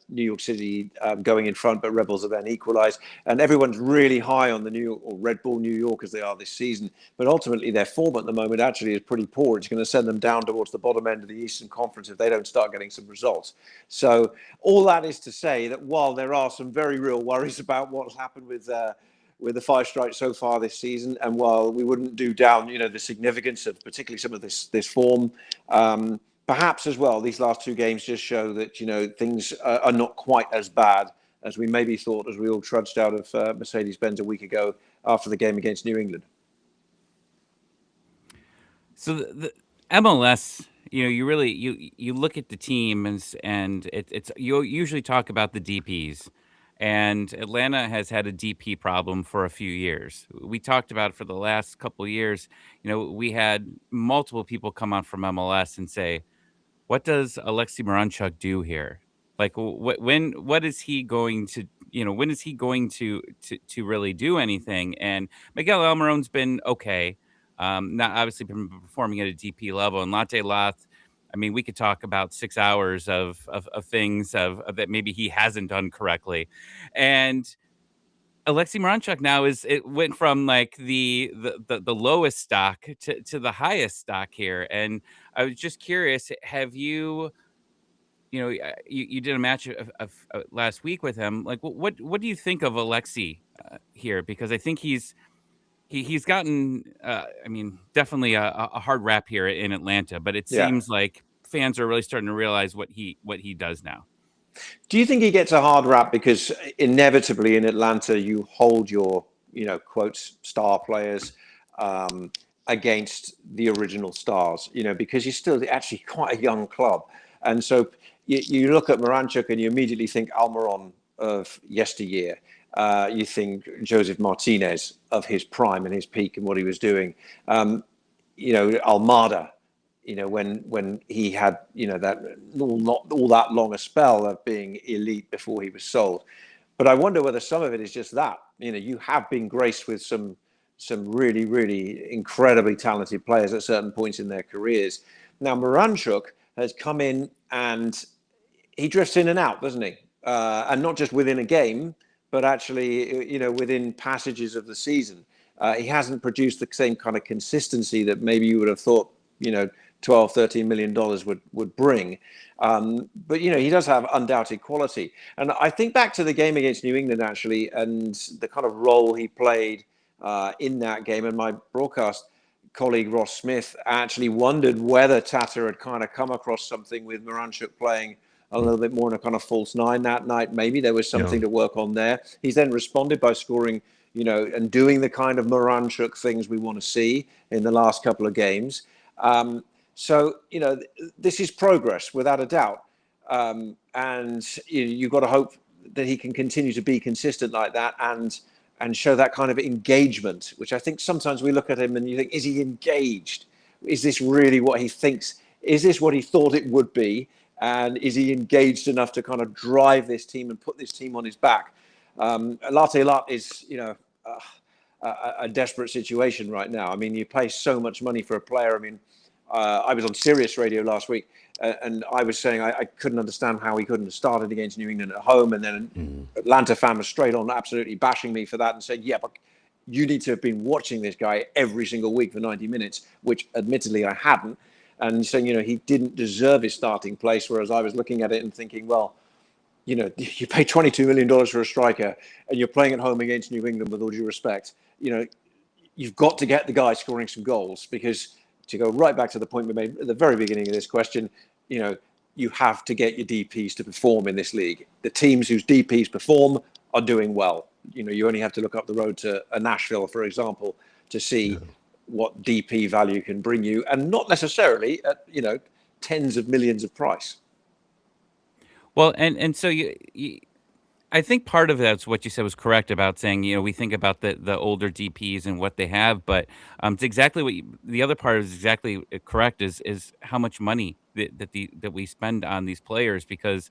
[SPEAKER 4] New York City going in front, but Red Bulls have then equalized, and everyone's really high on the New York, or Red Bull New York as they are this season. But ultimately, their form at the moment actually is pretty poor. It's going to send them down towards the bottom end of the Eastern Conference if they don't start getting some results. So all that is to say that while there are some very real worries about what's happened with the 5 strikes so far this season, and while we wouldn't do down, the significance of particularly some of this form, perhaps as well, these last 2 games just show that, things are not quite as bad as we maybe thought as we all trudged out of Mercedes-Benz a week ago after the game against New England.
[SPEAKER 3] So the MLS, you really you look at the team and it's you usually talk about the DPs, And Atlanta has had a DP problem for a few years. We talked about it for the last couple of years. We had multiple people come on from MLS and say, what does Alexei Miranchuk do here? Like, what is he going to, when is he going to really do anything? And Miguel Almiron's been okay, not obviously been performing at a DP level. And Latte Lath, I mean, we could talk about 6 hours of things of that maybe he hasn't done correctly, and Alexei Miranchuk now it went from like the lowest stock to the highest stock here, and I was just curious, have you you did a match last week with him. Like, what do you think of Alexei here? Because I think he's gotten, I mean, definitely a hard rap here in Atlanta, but it
[SPEAKER 4] Yeah.
[SPEAKER 3] seems like fans are really starting to realize what he does now.
[SPEAKER 4] Do you think he gets a hard rap because inevitably in Atlanta you hold your, quotes, star players against the original stars, because you're still actually quite a young club. And so you look at Miranchuk and you immediately think Almiron of yesteryear. You think Joseph Martinez of his prime and his peak and what he was doing. Almada, when he had, that not all that long a spell of being elite before he was sold. But I wonder whether some of it is just that, you have been graced with some really, really incredibly talented players at certain points in their careers. Now, Miranchuk has come in and he drifts in and out, doesn't he? And not just within a game, but actually, within passages of the season. He hasn't produced the same kind of consistency that maybe you would have thought, 12, $13 million would bring. But, he does have undoubted quality. And I think back to the game against New England, actually, and the kind of role he played in that game. And my broadcast colleague, Ross Smith, actually wondered whether Tata had kind of come across something with Miranchuk playing a little bit more in a kind of false nine that night. Maybe there was something to work on there. He's then responded by scoring, and doing the kind of Miranchuk things we want to see in the last couple of games. So, this is progress without a doubt. And you've got to hope that he can continue to be consistent like that and show that kind of engagement, which I think sometimes we look at him and you think, is he engaged? Is this really what he thinks? Is this what he thought it would be? And is he engaged enough to kind of drive this team and put this team on his back? Latte Lat is, a desperate situation right now. I mean, you pay so much money for a player. I mean, I was on Sirius Radio last week, and I was saying I couldn't understand how he couldn't have started against New England at home. And then an Atlanta fan was straight on absolutely bashing me for that and said, yeah, but you need to have been watching this guy every single week for 90 minutes, which admittedly I hadn't. And saying, he didn't deserve his starting place, whereas I was looking at it and thinking, well, you pay $22 million for a striker and you're playing at home against New England, with all due respect, you've got to get the guy scoring some goals, because to go right back to the point we made at the very beginning of this question, you have to get your DPs to perform in this league. The teams whose DPs perform are doing well. You only have to look up the road to a Nashville, for example, to see what DP value can bring you, and not necessarily at, tens of millions of price.
[SPEAKER 3] Well, and so I think part of that's what you said was correct about saying, we think about the older DPs and what they have, but it's exactly what the other part is exactly correct, is how much money that we spend on these players, because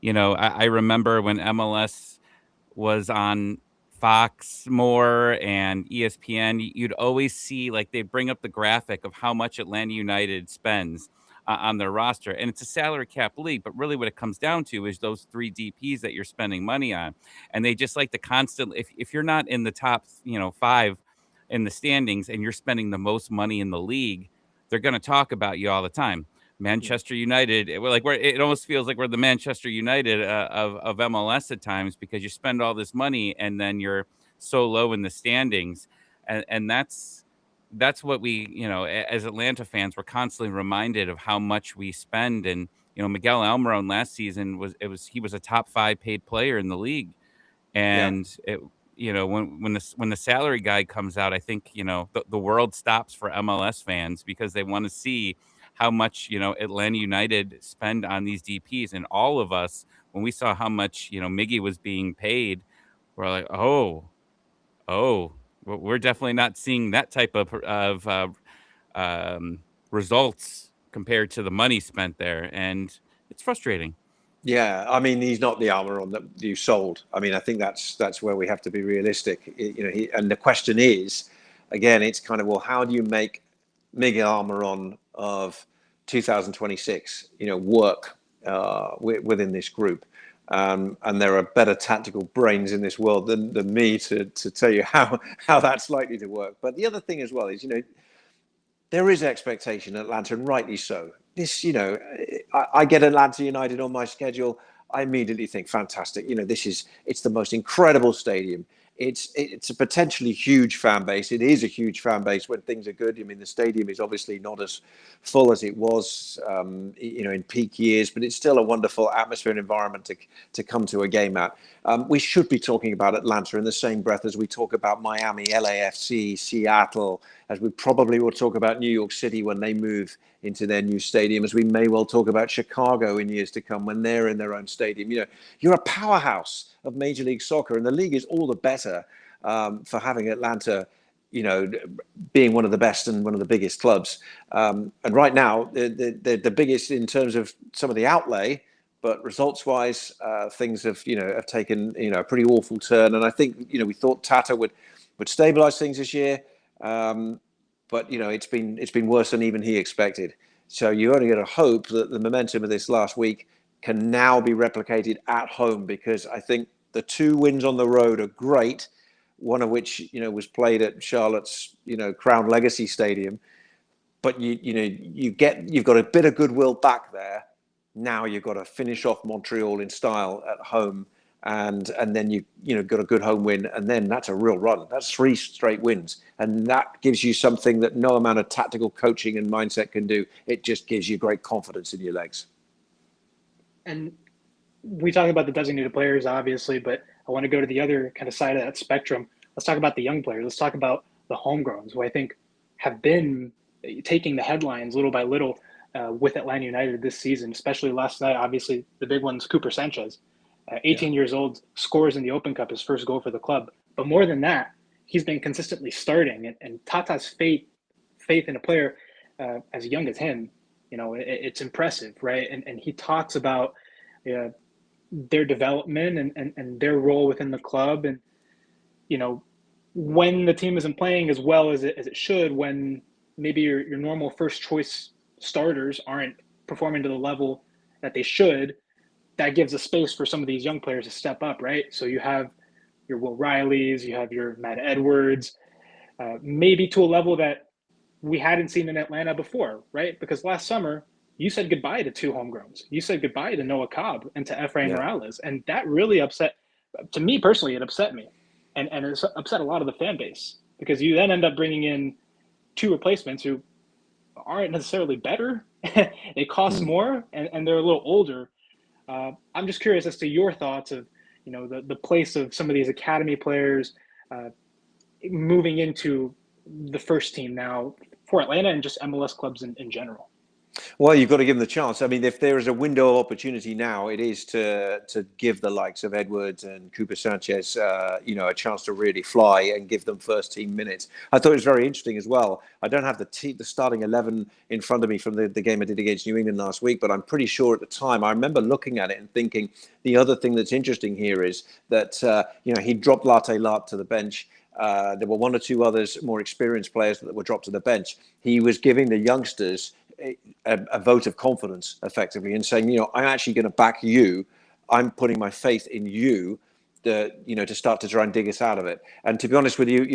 [SPEAKER 3] I remember when MLS was on Fox more and ESPN, you'd always see, like, they bring up the graphic of how much Atlanta United spends on their roster. And it's a salary cap league, but really what it comes down to is those three DPs that you're spending money on. And they just like to constantly, if you're not in the top, five in the standings and you're spending the most money in the league, they're going to talk about you all the time. Manchester United, it almost feels like we're the Manchester United of MLS at times, because you spend all this money and then you're so low in the standings, and that's what we, as Atlanta fans, we're constantly reminded of how much we spend. And Miguel Almiron last season he was a top 5 paid player in the league, and when the salary guide comes out, I think the world stops for MLS fans, because they want to see how much Atlanta United spend on these DPs, and all of us when we saw how much, Miggy was being paid, we're like, oh, we're definitely not seeing that type of results compared to the money spent there, and it's frustrating.
[SPEAKER 4] Yeah, I mean, he's not the Almiron that you sold. I mean, I think that's where we have to be realistic. And the question is, again, it's kind of, well, how do you make Miguel Almiron of 2026, work within this group? And there are better tactical brains in this world than me to tell you how that's likely to work. But the other thing as well is, there is expectation at Atlanta, and rightly so. I get Atlanta United on my schedule. I immediately think, fantastic. It's the most incredible stadium. It's a potentially huge fan base. It is a huge fan base when things are good. I mean, the stadium is obviously not as full as it was, in peak years, but it's still a wonderful atmosphere and environment to come to a game at. We should be talking about Atlanta in the same breath as we talk about Miami, LAFC, Seattle, as we probably will talk about New York City when they move into their new stadium, as we may well talk about Chicago in years to come when they're in their own stadium. You're a powerhouse of Major League Soccer, and the league is all the better for having Atlanta, being one of the best and one of the biggest clubs. And right now, the biggest in terms of some of the outlay, but results-wise, things have taken a pretty awful turn. And I think we thought Tata would stabilise things this year. But it's been worse than even he expected. So you only got to hope that the momentum of this last week can now be replicated at home, because I think the 2 wins on the road are great. One of which was played at Charlotte's Crown Legacy Stadium, but you've got a bit of goodwill back there. Now you've got to finish off Montreal in style at home, and then you got a good home win, and then that's a real run. That's 3 straight wins, and that gives you something that no amount of tactical coaching and mindset can do. It just gives you great confidence in your legs.
[SPEAKER 5] And we talk about the designated players, obviously, but I want to go to the other kind of side of that spectrum. Let's talk about the young players. Let's talk about the homegrowns, who I think have been taking the headlines little by little with Atlanta United this season, especially last night. Obviously, the big one's Cooper Sanchez. 18 years old, scores in the Open Cup, his first goal for the club. But more than that, he's been consistently starting. And Tata's faith in a player as young as him, it's impressive, right? And he talks about their development and their role within the club. And, when the team isn't playing as well as it should, when maybe your normal first choice starters aren't performing to the level that they should, that gives a space for some of these young players to step up, right? So you have your Will Rileys, you have your Matt Edwards, maybe to a level that we hadn't seen in Atlanta before, right? Because last summer, you said goodbye to 2 homegrowns. You said goodbye to Noah Cobb and to Efrain Morales. And that really to me personally, it upset me. And it upset a lot of the fan base, because you then end up bringing in 2 replacements who aren't necessarily better. They cost more, and they're a little older. I'm just curious as to your thoughts of, the place of some of these academy players moving into the first team now for Atlanta and just MLS clubs in general.
[SPEAKER 4] Well, you've got to give them the chance. I mean, if there is a window of opportunity now, it is to give the likes of Edwards and Cooper Sanchez, a chance to really fly and give them first team minutes. I thought it was very interesting as well. I don't have the starting 11 in front of me from the game I did against New England last week, but I'm pretty sure at the time I remember looking at it and thinking the other thing that's interesting here is that he dropped Latte Lart to the bench. There were 1 or 2 others, more experienced players that were dropped to the bench. He was giving the youngsters a vote of confidence, effectively, and saying, I'm actually going to back you. I'm putting my faith in you, to start to try and dig us out of it. And to be honest with you,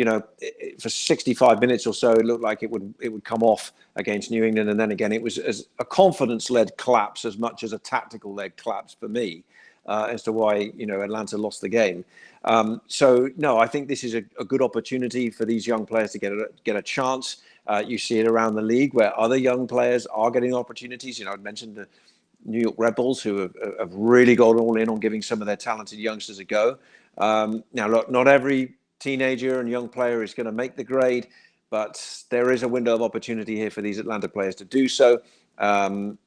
[SPEAKER 4] for 65 minutes or so, it looked like it would come off against New England, and then again, it was as a confidence-led collapse as much as a tactical-led collapse for me. As to why Atlanta lost the game. So no, I think this is a good opportunity for these young players to get a chance. You see it around the league where other young players are getting opportunities. I mentioned the New York Red Bulls, who have really gone all in on giving some of their talented youngsters a go. Now, look, not every teenager and young player is going to make the grade, but there is a window of opportunity here for these Atlanta players to do so. And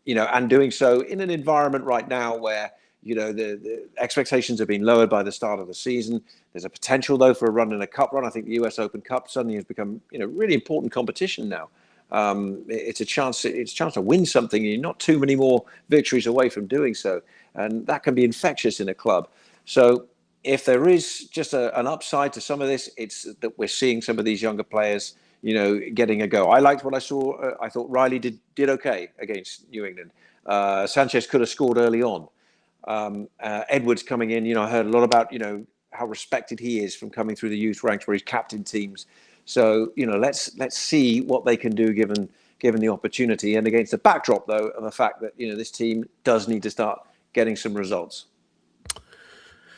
[SPEAKER 4] doing so in an environment right now where The expectations have been lowered by the start of the season. There's a potential, though, for a run in a cup run. I think the US Open Cup suddenly has become, really important competition now. It's a chance to win something. You're not too many more victories away from doing so, and that can be infectious in a club. So if there is just an upside to some of this, it's that we're seeing some of these younger players, getting a go. I liked what I saw. I thought Riley did okay against New England. Sanchez could have scored early on. Edwards coming in, I heard a lot about, how respected he is from coming through the youth ranks where he's captain teams. So, let's see what they can do given the opportunity, and against the backdrop, though, of the fact that, this team does need to start getting some results.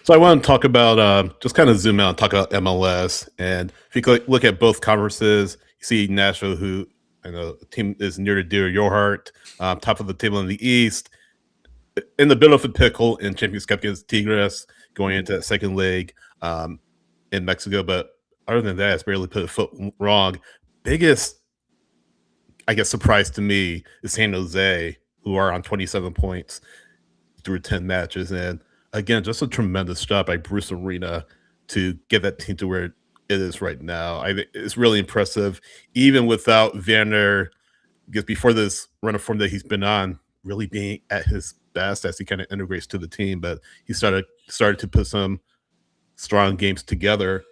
[SPEAKER 1] So I want to talk about, just kind of zoom out and talk about MLS. And if you could look at both conferences, you see Nashville, who I know the team is near to dear your heart, top of the table in the East, in the middle of a pickle in Champions Cup against Tigres, going into that second leg in Mexico. But other than that, it's barely put a foot wrong. Biggest, I guess, surprise to me is San Jose, who are on 27 points through 10 matches. And again, just a tremendous job by Bruce Arena to get that team to where it is right now. I think it's really impressive, even without Werner, because before this run of form that he's been on, really being at his best as he kind of integrates to the team. But he started to put some strong games together.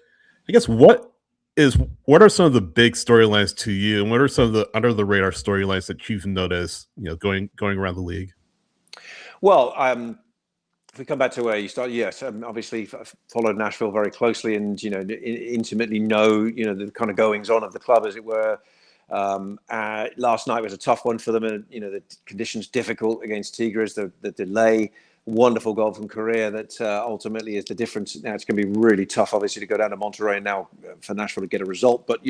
[SPEAKER 1] I guess what are some of the big storylines to you, and what are some of the under the radar storylines that you've noticed, going around the league?
[SPEAKER 4] Well, if we come back to where you started, yes, obviously followed Nashville very closely, and intimately know the kind of goings on of the club, as it were. Last night was a tough one for them, and the conditions difficult against Tigres. The delay, wonderful goal from Correa that ultimately is the difference. Now it's going to be really tough, obviously, to go down to Monterrey now for Nashville to get a result. But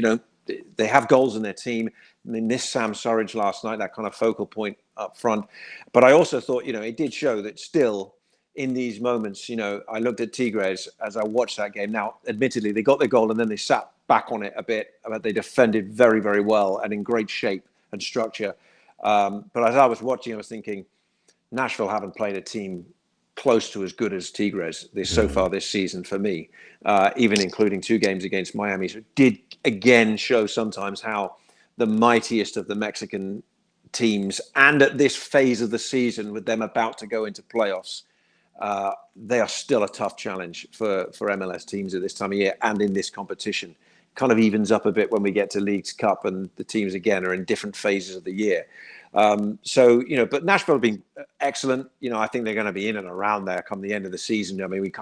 [SPEAKER 4] they have goals in their team. They missed Sam Surridge last night, that kind of focal point up front. But I also thought it did show that still, in these moments, I looked at Tigres as I watched that game. Now, admittedly, they got their goal and then they sat back on it a bit, but they defended very, very well and in great shape and structure. But as I was watching, I was thinking, Nashville haven't played a team close to as good as Tigres so far this season for me, even including 2 games against Miami. So it did again show sometimes how the mightiest of the Mexican teams, and at this phase of the season with them about to go into playoffs, they are still a tough challenge for MLS teams at this time of year and in this competition. Kind of evens up a bit when we get to Leagues Cup and the teams again are in different phases of the year. But Nashville have been excellent. I think they're going to be in and around there come the end of the season. I mean,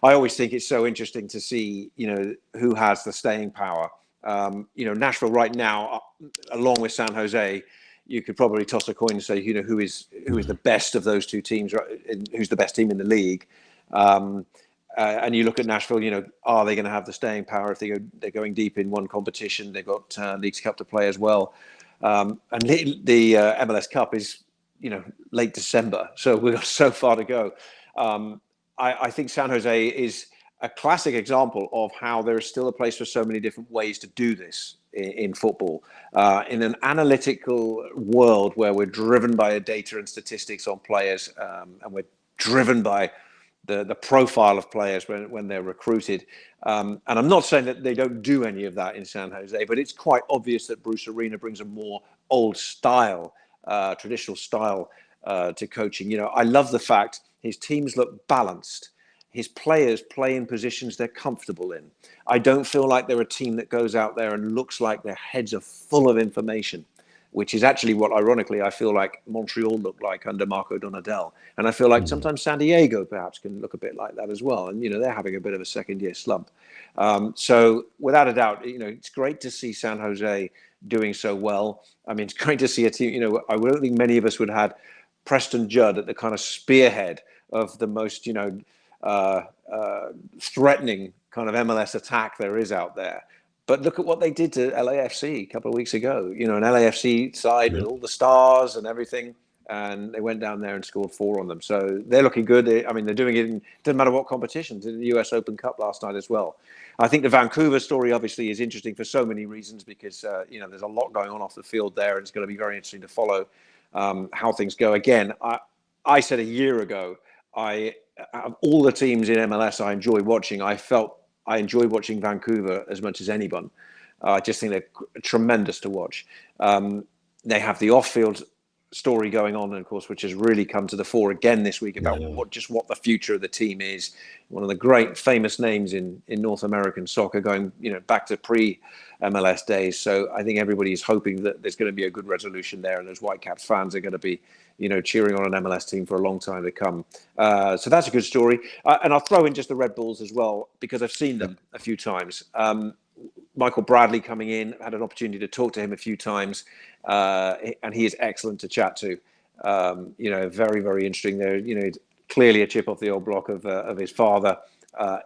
[SPEAKER 4] I always think it's so interesting to see, who has the staying power. Nashville right now, along with San Jose, you could probably toss a coin and say, who is the best of those 2 teams, right? Who's the best team in the league. And you look at Nashville, are they going to have the staying power if they're going deep in one competition? They've got Leagues Cup to play as well. And the MLS Cup is, late December. So we've got so far to go. I think San Jose is a classic example of how there is still a place for so many different ways to do this in football. In an analytical world where we're driven by data and statistics on players, and we're driven by the profile of players when they're recruited. And I'm not saying that they don't do any of that in San Jose, but it's quite obvious that Bruce Arena brings a more old style, traditional style to coaching. I love the fact his teams look balanced. His players play in positions they're comfortable in. I don't feel like they're a team that goes out there and looks like their heads are full of information, which is actually what, ironically, I feel like Montreal looked like under Marco Donadel. And I feel like sometimes San Diego perhaps can look a bit like that as well. And, they're having a bit of a second-year slump. So without a doubt, it's great to see San Jose doing so well. I mean, it's great to see a team, I don't think many of us would have had Preston Judd at the kind of spearhead of the most, threatening kind of MLS attack there is out there. But look at what they did to LAFC a couple of weeks ago. An LAFC side with all the stars and everything, and they went down there and scored 4 on them. So they're looking good. They're doing it doesn't matter what competitions. In the US Open Cup last night as well. I think the Vancouver story obviously is interesting for so many reasons because there's a lot going on off the field there, and it's going to be very interesting to follow how things go. Again, I said a year ago, of all the teams in MLS I enjoy watching, I enjoy watching Vancouver as much as anyone. I just think they're tremendous to watch. They have the off-field story going on, of course, which has really come to the fore again this week about what the future of the team is. One of the great famous names in North American soccer, going back to pre-MLS days. So I think everybody is hoping that there's going to be a good resolution there, and those Whitecaps fans are going to be cheering on an MLS team for a long time to come. So that's a good story. And I'll throw in just the Red Bulls as well, because I've seen them a few times. Michael Bradley coming in, had an opportunity to talk to him a few times, and he is excellent to chat to. Very, very interesting there. Clearly a chip off the old block of his father.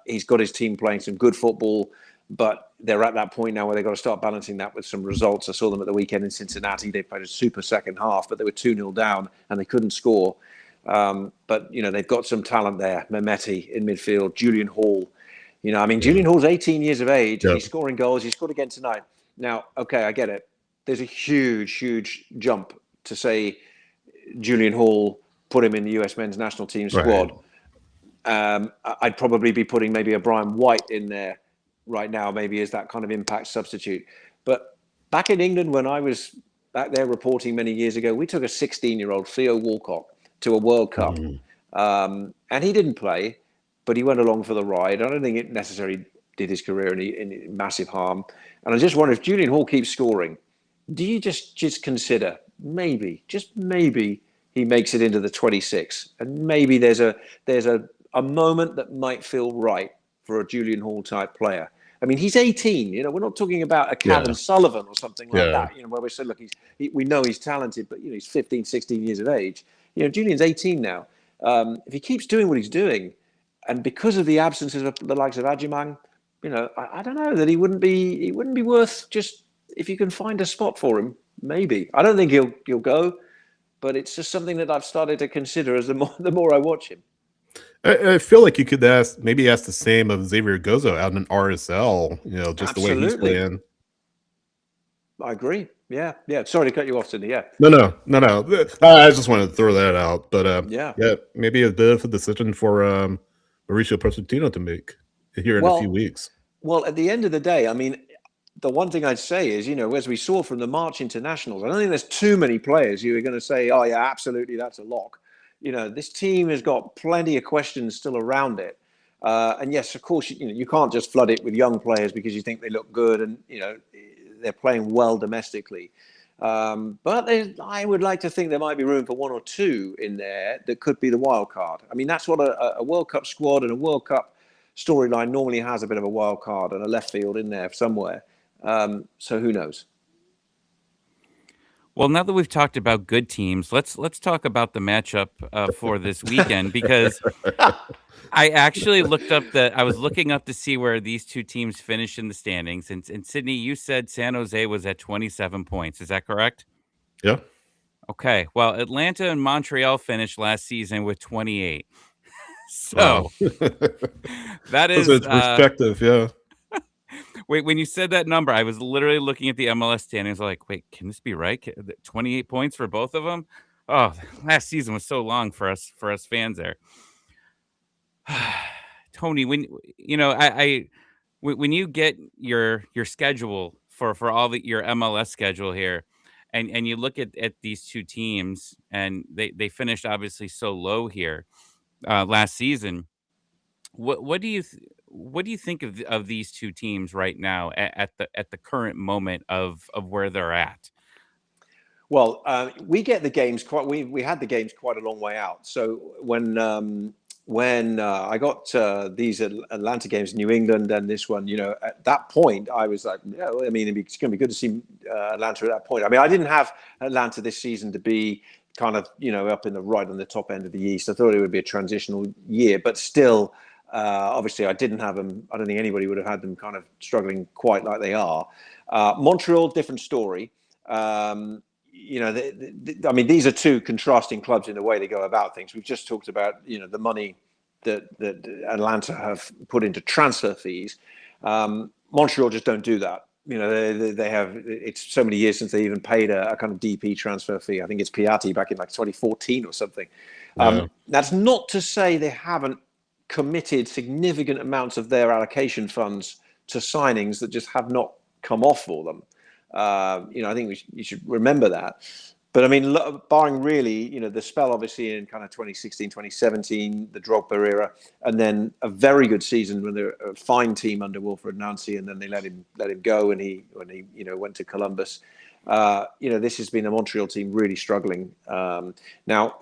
[SPEAKER 4] He's got his team playing some good football, but they're at that point now where they've got to start balancing that with some results. I saw them at the weekend in Cincinnati. They played a super second half, but they were 2-0 down and they couldn't score. But they've got some talent there. Mehmeti in midfield, Julian Hall. Julian Hall's 18 years of age, and he's scoring goals. He scored again tonight. Now, okay, I get it. There's a huge, huge jump to say Julian Hall, put him in the US men's national team squad. Right. I'd probably be putting maybe a Brian White in there right now, maybe as that kind of impact substitute. But back in England, when I was back there reporting many years ago, we took a 16-year-old Theo Walcott to a World Cup. And he didn't play, but he went along for the ride. I don't think it necessarily did his career any massive harm. And I just wonder, if Julian Hall keeps scoring, do you just consider maybe, just maybe, he makes it into the 26, and maybe there's a moment that might feel right for a Julian Hall type player. I mean, he's 18. We're not talking about a Kevin Sullivan or something like that. Where we say, look, we know he's talented, but he's 15, 16 years of age. Julian's 18 now. If he keeps doing what he's doing, and because of the absences of the likes of Adjumang, I don't know that he wouldn't be worth, just if you can find a spot for him, maybe. I don't think he'll go, but it's just something that I've started to consider as the more I watch him.
[SPEAKER 1] I feel like you could ask the same of Xavier Gozo out in RSL, just
[SPEAKER 4] Absolutely.
[SPEAKER 1] The way he's playing.
[SPEAKER 4] I agree. Yeah. Sorry to cut you off, Cindy. Yeah.
[SPEAKER 1] No. I just wanted to throw that out. But
[SPEAKER 4] yeah,
[SPEAKER 1] maybe a bit of a decision for Mauricio Pochettino to make here in a few weeks.
[SPEAKER 4] Well, at the end of the day, I mean, the one thing I'd say is, as we saw from the March internationals, I don't think there's too many players who are going to say, oh, yeah, absolutely, that's a lock. This team has got plenty of questions still around it. And yes, of course, you can't just flood it with young players because you think they look good and, they're playing well domestically. But I would like to think there might be room for one or two in there that could be the wild card. I mean, that's what a World Cup squad and a World Cup storyline normally has, a bit of a wild card and a left field in there somewhere. So who knows?
[SPEAKER 3] Well, now that we've talked about good teams, let's talk about the matchup for this weekend, because I actually I was looking up to see where these two teams finished in the standings. And Sydney, you said San Jose was at 27 points. Is that correct?
[SPEAKER 1] Yeah.
[SPEAKER 3] Okay. Well, Atlanta and Montreal finished last season with 28. So that is
[SPEAKER 1] perspective. Yeah.
[SPEAKER 3] Wait, when you said that number, I was literally looking at the MLS standings. Like, wait, can this be right? 28 points for both of them? Oh, last season was so long for us fans there. Tony, when when you get your schedule for all your MLS schedule here, and you look at these two teams, and they finished obviously so low here last season. What do you think of these two teams right now at the current moment of where they're at?
[SPEAKER 4] Well, we get the games we had the games quite a long way out. So when I got these Atlanta games, New England, and this one, at that point, I was like, I mean, it's going to be good to see Atlanta at that point. I mean, I didn't have Atlanta this season to be kind of, up in on the top end of the East. I thought it would be a transitional year, but still, obviously I didn't have them. I don't think anybody would have had them kind of struggling quite like they are. Montreal, different story. I mean, these are two contrasting clubs in the way they go about things. We've just talked about, the money that Atlanta have put into transfer fees. Montreal just don't do that. they have, it's so many years since they even paid a kind of DP transfer fee. I think it's Piatti back in like 2014 or something.
[SPEAKER 1] Yeah.
[SPEAKER 4] That's not to say they haven't committed significant amounts of their allocation funds to signings that just have not come off for them. I think you should remember that. But I mean, barring really, the spell obviously in kind of 2016, 2017, the Drogba era, and then a very good season when they're a fine team under Wilfred Nancy, and then they let him go, and when he went to Columbus. This has been a Montreal team really struggling. Now,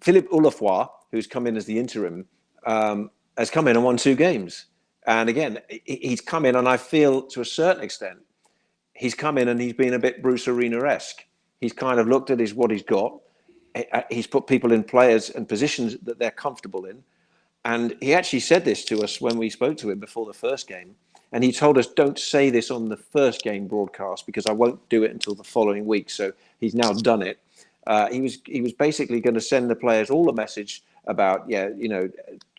[SPEAKER 4] Philippe Oulafoy, who's come in as the interim, has come in and won 2 games. And again, he's come in, and I feel to a certain extent, he's come in and he's been a bit Bruce Arena-esque. He's kind of looked at what he's got. He's put people in players and positions that they're comfortable in. And he actually said this to us when we spoke to him before the first game. And he told us, don't say this on the first game broadcast because I won't do it until the following week. So he's now done it. He was basically going to send the players all a message about,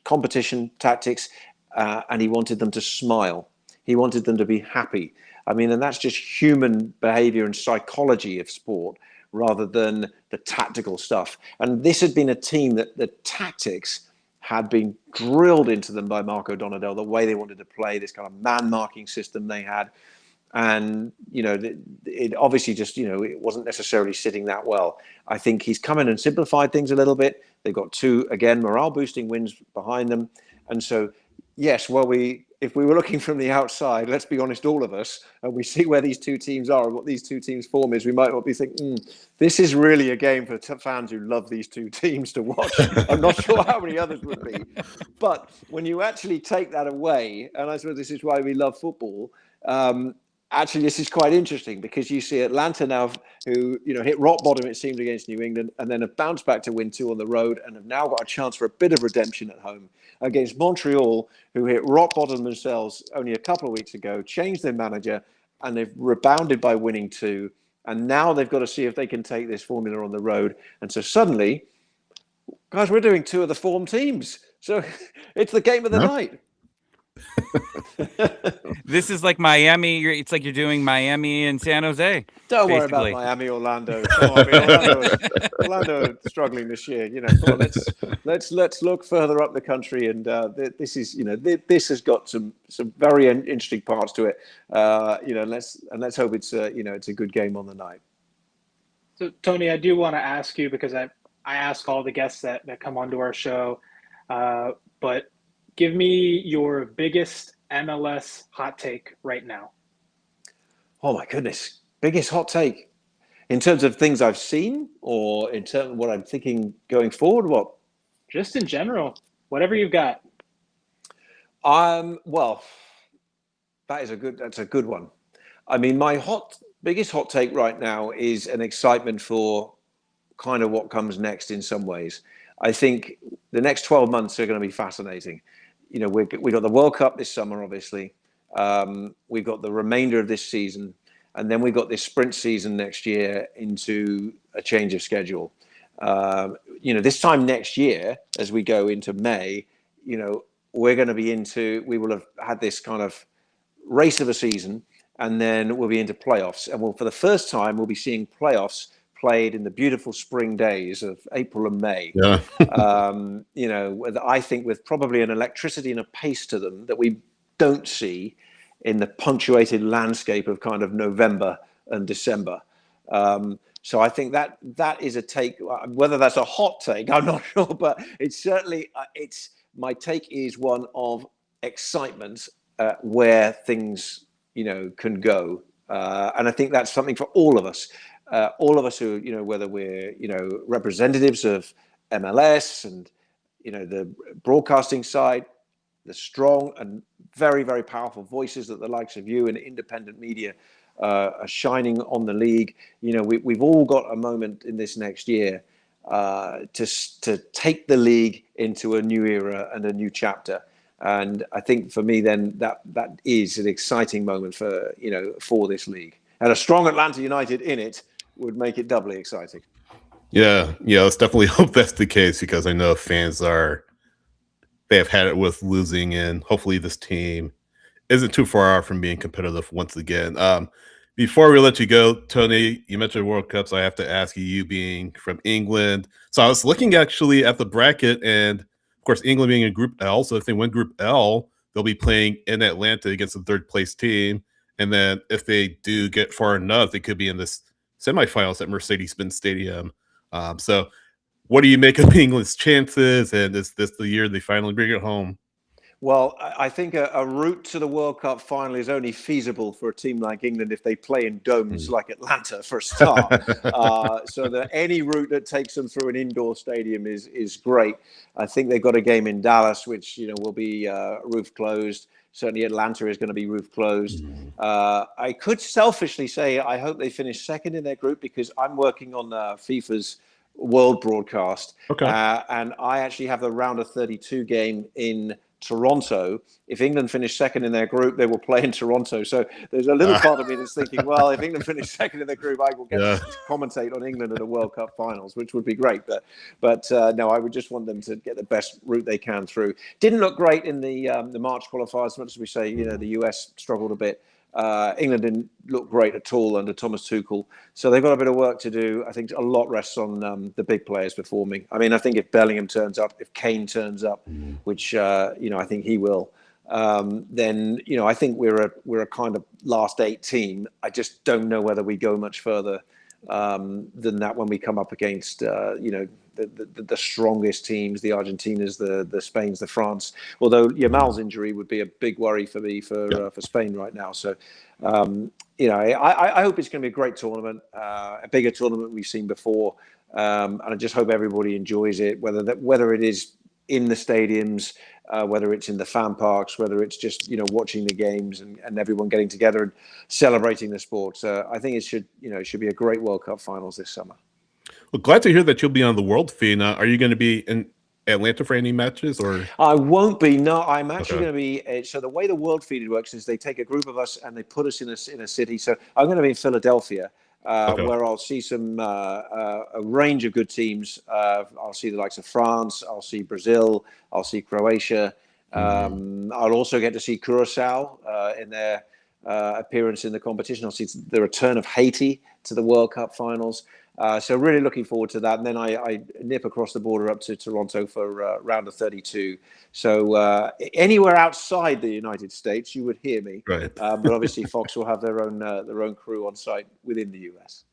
[SPEAKER 4] competition, tactics, and he wanted them to smile. He wanted them to be happy. I mean, and that's just human behavior and psychology of sport rather than the tactical stuff. And this had been a team that the tactics had been drilled into them by Marco Donadel, the way they wanted to play, this kind of man-marking system they had. And, it obviously just, it wasn't necessarily sitting that well. I think he's come in and simplified things a little bit. They've got 2, again, morale-boosting wins behind them. And so, yes, if we were looking from the outside, let's be honest, all of us, and we see where these 2 teams are and what these 2 teams' form is, we might well be thinking, this is really a game for fans who love these 2 teams to watch. I'm not sure how many others would be. But when you actually take that away, and I suppose this is why we love football, actually, this is quite interesting because you see Atlanta now, who hit rock bottom, it seemed, against New England, and then have bounced back to win 2 on the road, and have now got a chance for a bit of redemption at home against Montreal, who hit rock bottom themselves only a couple of weeks ago, changed their manager, and they've rebounded by winning 2. And now they've got to see if they can take this formula on the road. And so suddenly, guys, we're doing 2 of the form teams. So it's the game of the night.
[SPEAKER 3] This is like Miami. It's like you're doing Miami and San Jose.
[SPEAKER 4] Don't worry
[SPEAKER 3] basically.
[SPEAKER 4] about Miami, Orlando. Orlando struggling this year. Come on, let's look further up the country, and this is this has got some very interesting parts to it. Let's hope it's it's a good game on the night.
[SPEAKER 5] So Tony, I do want to ask you because I ask all the guests that come onto our show, but give me your biggest MLS hot take right now.
[SPEAKER 4] Oh my goodness. Biggest hot take in terms of things I've seen or in terms of what I'm thinking going forward? What?
[SPEAKER 5] Just in general, whatever you've got.
[SPEAKER 4] Well, that's a good one. I mean, my biggest hot take right now is an excitement for kind of what comes next in some ways. I think the next 12 months are going to be fascinating. We got the World Cup this summer, obviously. We've got the remainder of this season, and then we've got this sprint season next year into a change of schedule. This time next year, as we go into May, we're going to be we will have had this kind of race of a season, and then we'll be into playoffs. And for the first time, we'll be seeing playoffs played in the beautiful spring days of April and May.
[SPEAKER 1] Yeah.
[SPEAKER 4] I think with probably an electricity and a pace to them that we don't see in the punctuated landscape of kind of November and December. So I think that is a take. Whether that's a hot take, I'm not sure, but it's certainly my take is one of excitement where things can go, and I think that's something for all of us. All of us who, whether we're, representatives of MLS and, the broadcasting side, the strong and very, very powerful voices that the likes of you and independent media are shining on the league. We've all got a moment in this next year to take the league into a new era and a new chapter. And I think for me, then that is an exciting moment for this league, and a strong Atlanta United in it would make it doubly exciting.
[SPEAKER 1] Yeah, let's definitely hope that's the case because I know fans they have had it with losing, and hopefully this team isn't too far off from being competitive once again. Before we let you go, Tony, you mentioned World Cups. I have to ask you, you being from England. So I was looking actually at the bracket, and of course, England being in Group L. So if they win Group L, they'll be playing in Atlanta against the third place team. And then if they do get far enough, they could be in this semifinals at Mercedes-Benz Stadium. So what do you make of England's chances? And is this the year they finally bring it home?
[SPEAKER 4] Well, I think a route to the World Cup final is only feasible for a team like England if they play in domes like Atlanta for a start. So that any route that takes them through an indoor stadium is great. I think they've got a game in Dallas, which will be roof closed. Certainly, Atlanta is going to be roof closed. I could selfishly say I hope they finish second in their group because I'm working on FIFA's world broadcast, and I actually have the round of 32 game in Toronto. If England finish second in their group, they will play in Toronto. So there's a little part of me that's thinking, well, if England finish second in their group, I will get to commentate on England at the World Cup finals, which would be great. But no, I would just want them to get the best route they can through. Didn't look great in the March qualifiers, as much as we say, the US struggled a bit. England didn't look great at all under Thomas Tuchel, so they've got a bit of work to do. I think a lot rests on the big players performing. I mean, I think if Bellingham turns up, if Kane turns up, which I think he will, then I think we're a kind of last 8 team. I just don't know whether we go much further than that when we come up against the strongest teams, the Argentinas, the Spains, the France. Although Yamal's injury would be a big worry for me for Spain right now. So I hope it's going to be a great tournament, a bigger tournament we've seen before, and I just hope everybody enjoys it. Whether it is in the stadiums, whether it's in the fan parks, whether it's just watching the games and everyone getting together and celebrating the sport. I think it should be a great World Cup finals this summer.
[SPEAKER 1] Well, glad to hear that you'll be on the world feed. Are you going to be in Atlanta for any matches, or?
[SPEAKER 4] I won't be. No, I'm actually going to be. So the way the world feed works is they take a group of us and they put us in a city. So I'm going to be in Philadelphia, where I'll see some a range of good teams. I'll see the likes of France. I'll see Brazil. I'll see Croatia. I'll also get to see Curacao in their appearance in the competition. I'll see the return of Haiti to the World Cup finals. So really looking forward to that. And then I nip across the border up to Toronto for round of 32. So anywhere outside the United States, you would hear me.
[SPEAKER 1] Right.
[SPEAKER 4] But obviously Fox will have their own crew on site within the US.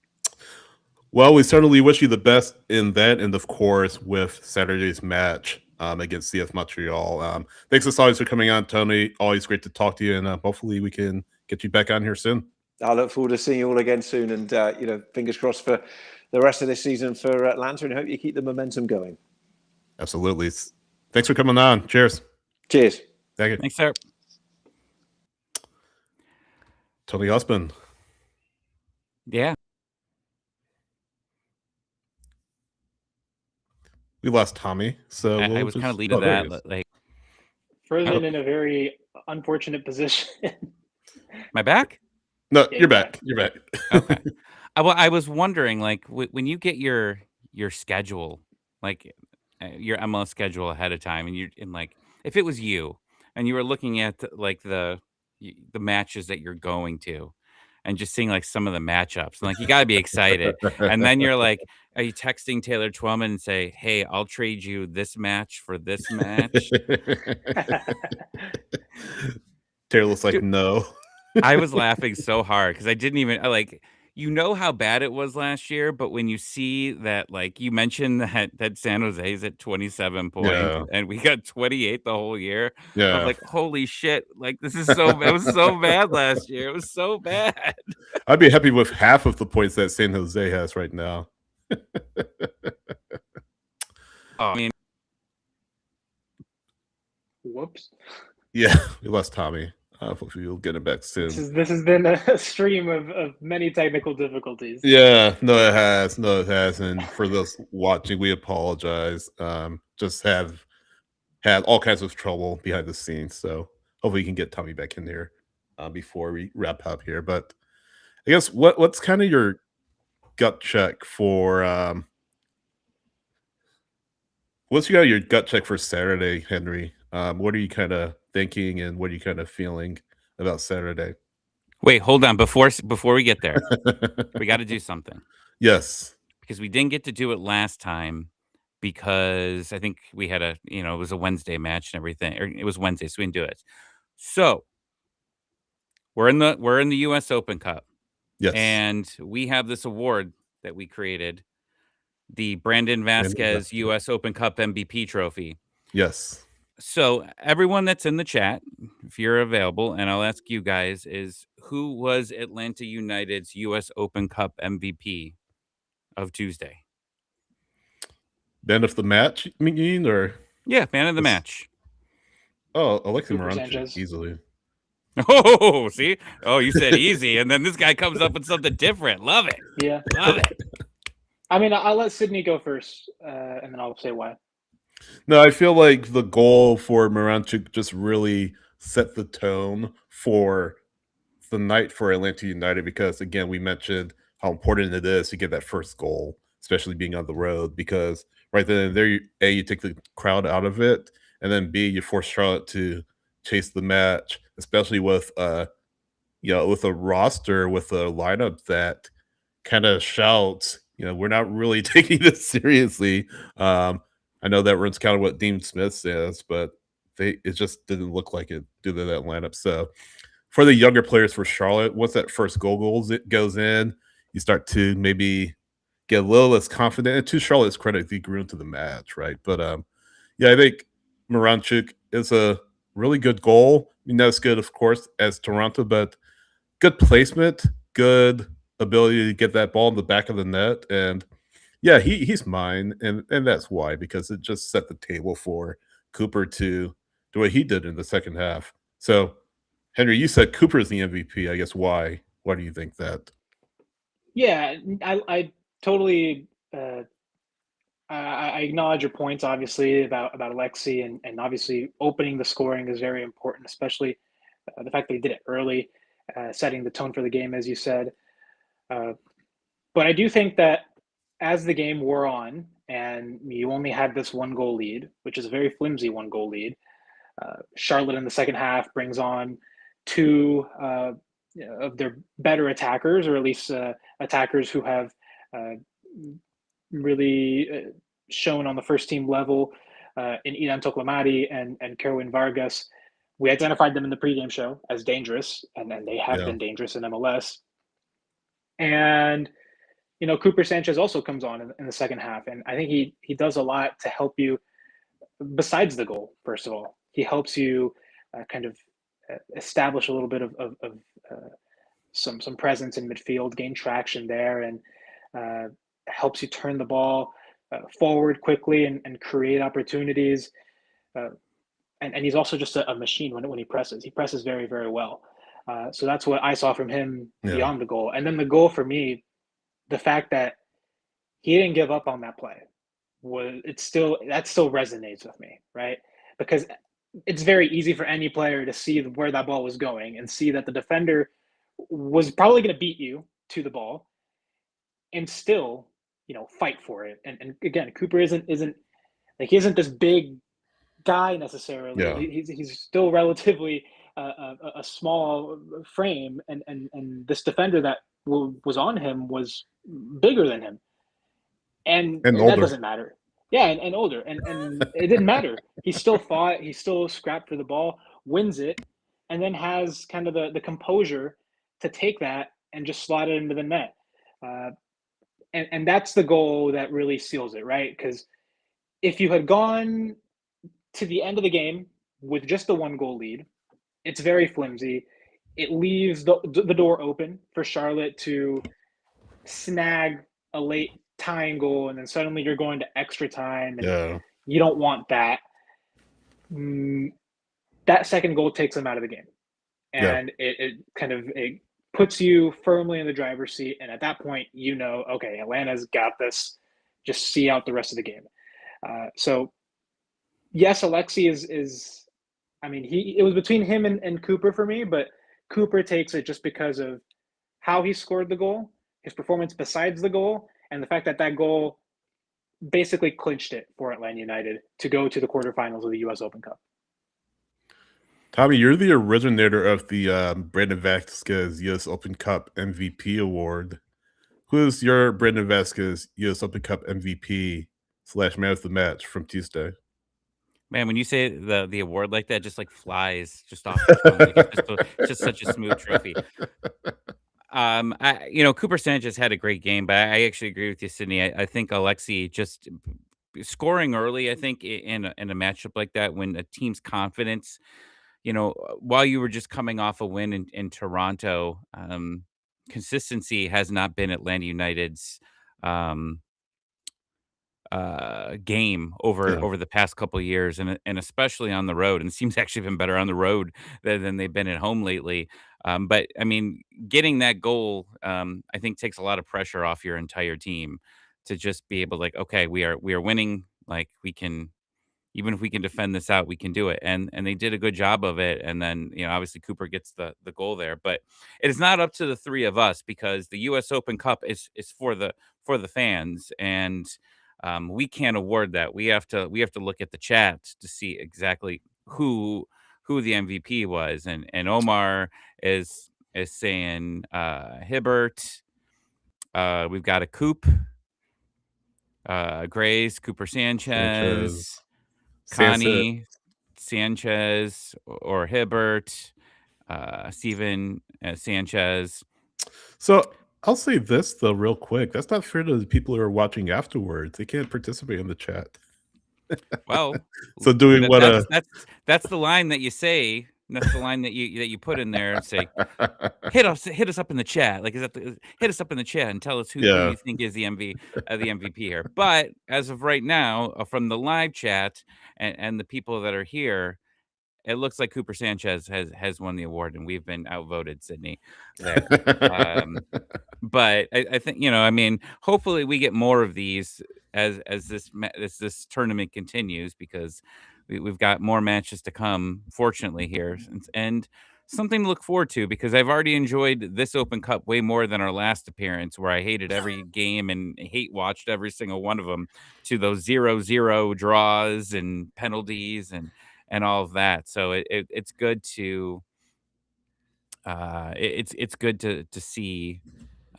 [SPEAKER 1] Well, we certainly wish you the best in that, and of course with Saturday's match against CF Montreal. Thanks as always for coming on, Tony. Always great to talk to you, and hopefully we can get you back on here soon.
[SPEAKER 4] I look forward to seeing you all again soon, and fingers crossed for the rest of this season for Atlanta, and hope you keep the momentum going.
[SPEAKER 1] Absolutely. Thanks for coming on. Cheers.
[SPEAKER 4] Cheers.
[SPEAKER 1] Thank you.
[SPEAKER 3] Thanks, sir.
[SPEAKER 1] Tony Husband.
[SPEAKER 3] Yeah.
[SPEAKER 1] We lost Tommy, so
[SPEAKER 3] I was kind of leading that. Like,
[SPEAKER 5] Frozen in a very unfortunate position.
[SPEAKER 3] my back?
[SPEAKER 1] No, you're back. You're back.
[SPEAKER 3] Okay. I was wondering, like, when you get your schedule, like your MLS schedule ahead of time, and like, if it was you and you were looking at like the matches that you're going to, and just seeing like some of the matchups, and like you got to be excited, and then you're like, are you texting Taylor Twellman and say, "Hey, I'll trade you this match for this match"?
[SPEAKER 1] Taylor looks like,
[SPEAKER 3] Dude,
[SPEAKER 1] no.
[SPEAKER 3] I was laughing so hard because I didn't even like. How bad it was last year, but when you see that, like you mentioned that San Jose's at 27 points and we got 28 the whole year, I was like, holy shit! Like this is so. It was so bad last year. It was so bad.
[SPEAKER 1] I'd be happy with half of the points that San Jose has right now.
[SPEAKER 3] I mean,
[SPEAKER 5] Whoops.
[SPEAKER 1] Yeah, we lost Tommy. Hopefully we'll get him back soon.
[SPEAKER 5] This has been a stream of many technical difficulties.
[SPEAKER 1] Yeah, no, it has. No, it has. And for those watching, we apologize. Just have had all kinds of trouble behind the scenes. So hopefully you can get Tommy back in there before we wrap up here. But I guess what's kind of your gut check for your gut check for Saturday, Henry? What are you kind of thinking and what are you kind of feeling about Saturday.
[SPEAKER 3] Wait, hold on. Before we get there, we got to do something
[SPEAKER 1] Yes.
[SPEAKER 3] because we didn't get to do it last time because I think we had it was a Wednesday match and everything. Or it was Wednesday, so we didn't do it. So we're in the US Open Cup.
[SPEAKER 1] Yes.
[SPEAKER 3] And we have this award that we created, the Brandon
[SPEAKER 1] Brandon
[SPEAKER 3] Vasquez
[SPEAKER 1] Vasquez.
[SPEAKER 3] US Open Cup MVP trophy.
[SPEAKER 1] Yes.
[SPEAKER 3] So everyone that's in the chat, if you're available, and I'll ask you guys, is who was Atlanta United's US Open Cup MVP of Tuesday?
[SPEAKER 1] Man of the match, you mean, or
[SPEAKER 3] Yeah, man of the
[SPEAKER 1] Yes.
[SPEAKER 3] match.
[SPEAKER 1] oh, Alexei
[SPEAKER 5] Cooper
[SPEAKER 1] Moranchuk,
[SPEAKER 5] Sanchez.
[SPEAKER 1] easily.
[SPEAKER 3] Oh, see? Oh, you said easy, and then this guy comes up with something different. Love it.
[SPEAKER 5] Yeah.
[SPEAKER 3] Love it.
[SPEAKER 5] I mean, I'll let Sydney go first, and then I'll say why.
[SPEAKER 1] No, I feel like the goal for Moranchuk just really set the tone for the night for Atlanta United because, again, we mentioned how important it is to get that first goal, especially being on the road, because right then and there, you take the crowd out of it, and then B, you force Charlotte to chase the match, especially with with a roster, with a lineup that kind of shouts, we're not really taking this seriously. I know that runs counter what Dean Smith says, but it just didn't look like it due to that lineup. So for the younger players for Charlotte, once that first goes in, you start to maybe get a little less confident. And to Charlotte's credit, they grew into the match, right? But yeah, I think Moranchuk is a really good goal. I mean, not as good, of course, as Toronto, but good placement, good ability to get that ball in the back of the net. And yeah, he's mine. And that's why, because it just set the table for Cooper to do what he did in the second half. So Henry, you said Cooper is the MVP. I guess why? Why do you think that?
[SPEAKER 5] Yeah, I totally. I acknowledge your points, obviously, about Alexi, and obviously opening the scoring is very important, especially the fact that he did it early, setting the tone for the game, as you said. But I do think that as the game wore on, and you only had this one goal lead, which is a very flimsy one goal lead, Charlotte in the second half brings on two of their better attackers, or at least attackers who have uh, really shown on the first team level in Ilan Toklamadi and Kerwin Vargas. We identified them in the pregame show as dangerous, and they have
[SPEAKER 1] Yeah.
[SPEAKER 5] been dangerous in MLS. And Cooper Sanchez also comes on in the second half, and I think he does a lot to help you. Besides the goal, first of all, he helps you kind of establish a little bit of some presence in midfield, gain traction there, and helps you turn the ball forward quickly and create opportunities. And he's also just a machine when he presses. He presses very, very well. So that's what I saw from him beyond the goal. And then the goal for me, the fact that he didn't give up on that play that still resonates with me, right? Because it's very easy for any player to see where that ball was going and see that the defender was probably going to beat you to the ball and still, fight for it. And again, Cooper isn't like, he isn't this big guy necessarily.
[SPEAKER 1] Yeah.
[SPEAKER 5] He's still relatively a small frame, and this defender that was on him was bigger than him, and that
[SPEAKER 1] older.
[SPEAKER 5] doesn't matter. Yeah, and older, and it didn't matter. He still fought. He still scrapped for the ball, wins it, and then has kind of the composure to take that and just slot it into the net. And that's the goal that really seals it, right? Because if you had gone to the end of the game with just the one goal lead, it's very flimsy. It leaves the door open for Charlotte to snag a late tying goal, and then suddenly you're going to extra time, and you don't want that. That second goal takes them out of the game, and it puts you firmly in the driver's seat. And at that point, okay, Atlanta's got this. Just see out the rest of the game. So yes, Alexi is. I mean, it was between him and Cooper for me, but Cooper takes it just because of how he scored the goal, his performance besides the goal, and the fact that goal basically clinched it for Atlanta United to go to the quarterfinals of the U.S. Open Cup.
[SPEAKER 1] Tommy, you're the originator of the Brandon Vasquez U.S. Open Cup MVP award. Who is your Brandon Vasquez U.S. Open Cup MVP / man of the match from Tuesday?
[SPEAKER 3] Man, when you say the award like that, just like flies just off the tongue. Like it's just such a smooth trophy. Cooper Sanchez had a great game, but I actually agree with you, Sydney. I think Alexi just scoring early. I think in a matchup like that, when a team's confidence, while you were just coming off a win in Toronto, consistency has not been Atlanta United's um, game
[SPEAKER 1] Yeah.
[SPEAKER 3] over the past couple years, and especially on the road. And it seems actually been better on the road than they've been at home lately. But I mean, getting that goal, I think takes a lot of pressure off your entire team to just be able to like, okay, we are winning. Like we can, even if we can defend this out, we can do it. And they did a good job of it. And then, obviously Cooper gets the goal there. But it is not up to the three of us because the US Open Cup is for the fans. And we can't award that. We have to look at the chat to see exactly who the MVP was. And Omar is saying Hibbert. We've got a Coop, Grace, Cooper
[SPEAKER 1] Sanchez.
[SPEAKER 3] Sanchez,
[SPEAKER 1] Sanchez.
[SPEAKER 3] Connie, Sanchez, or Hibbert, Steven Sanchez.
[SPEAKER 1] So I'll say this though, real quick. That's not fair to the people who are watching afterwards. They can't participate in the chat.
[SPEAKER 3] Well,
[SPEAKER 1] So doing
[SPEAKER 3] that,
[SPEAKER 1] what
[SPEAKER 3] that's the line that you say. And that's the line that you put in there and say, hit us up in the chat. Like, hit us up in the chat and tell us who
[SPEAKER 1] Yeah.
[SPEAKER 3] you think is the MVP here. But as of right now, from the live chat and the people that are here, it looks like Cooper Sanchez has won the award, and we've been outvoted, Sydney, there. But I think, I mean, hopefully we get more of these as this tournament continues because we've got more matches to come, fortunately, here. And something to look forward to because I've already enjoyed this Open Cup way more than our last appearance where I hated every game and hate watched every single one of them to those 0-0 draws and penalties and all of that. So it's good to it's good to see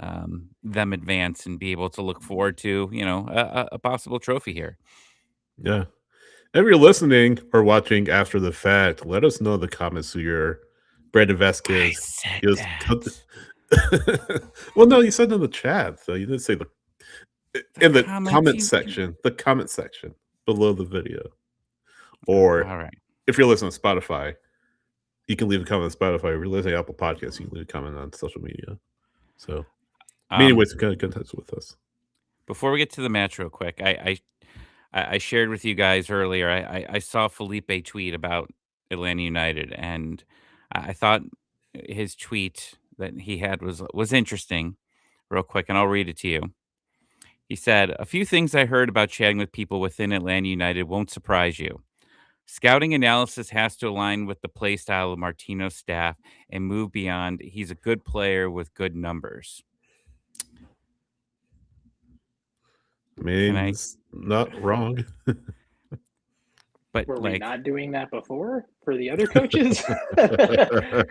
[SPEAKER 3] them advance and be able to look forward to a possible trophy here.
[SPEAKER 1] Yeah. If you're listening or watching after the fact, let us know in the comments who your Brandon Vasquez
[SPEAKER 3] said
[SPEAKER 1] is.
[SPEAKER 3] that.
[SPEAKER 1] Well, no, you said in the chat, so you didn't say in the
[SPEAKER 3] comments,
[SPEAKER 1] comment section. The comment section below the video. Or
[SPEAKER 3] all right.
[SPEAKER 1] if you're listening to Spotify, you can leave a comment on Spotify. If you're listening to Apple Podcasts, you can leave a comment on social media. So many ways to get in touch with us.
[SPEAKER 3] Before we get to the match real quick, I shared with you guys earlier, I saw Felipe tweet about Atlanta United, and I thought his tweet that he had was interesting real quick, and I'll read it to you. He said, "A few things I heard about chatting with people within Atlanta United won't surprise you. Scouting analysis has to align with the play style of Martino's staff and move beyond. He's a good player with good numbers."
[SPEAKER 1] I mean, it's not wrong.
[SPEAKER 3] But
[SPEAKER 5] Were we
[SPEAKER 3] like,
[SPEAKER 5] not doing that before for the other coaches?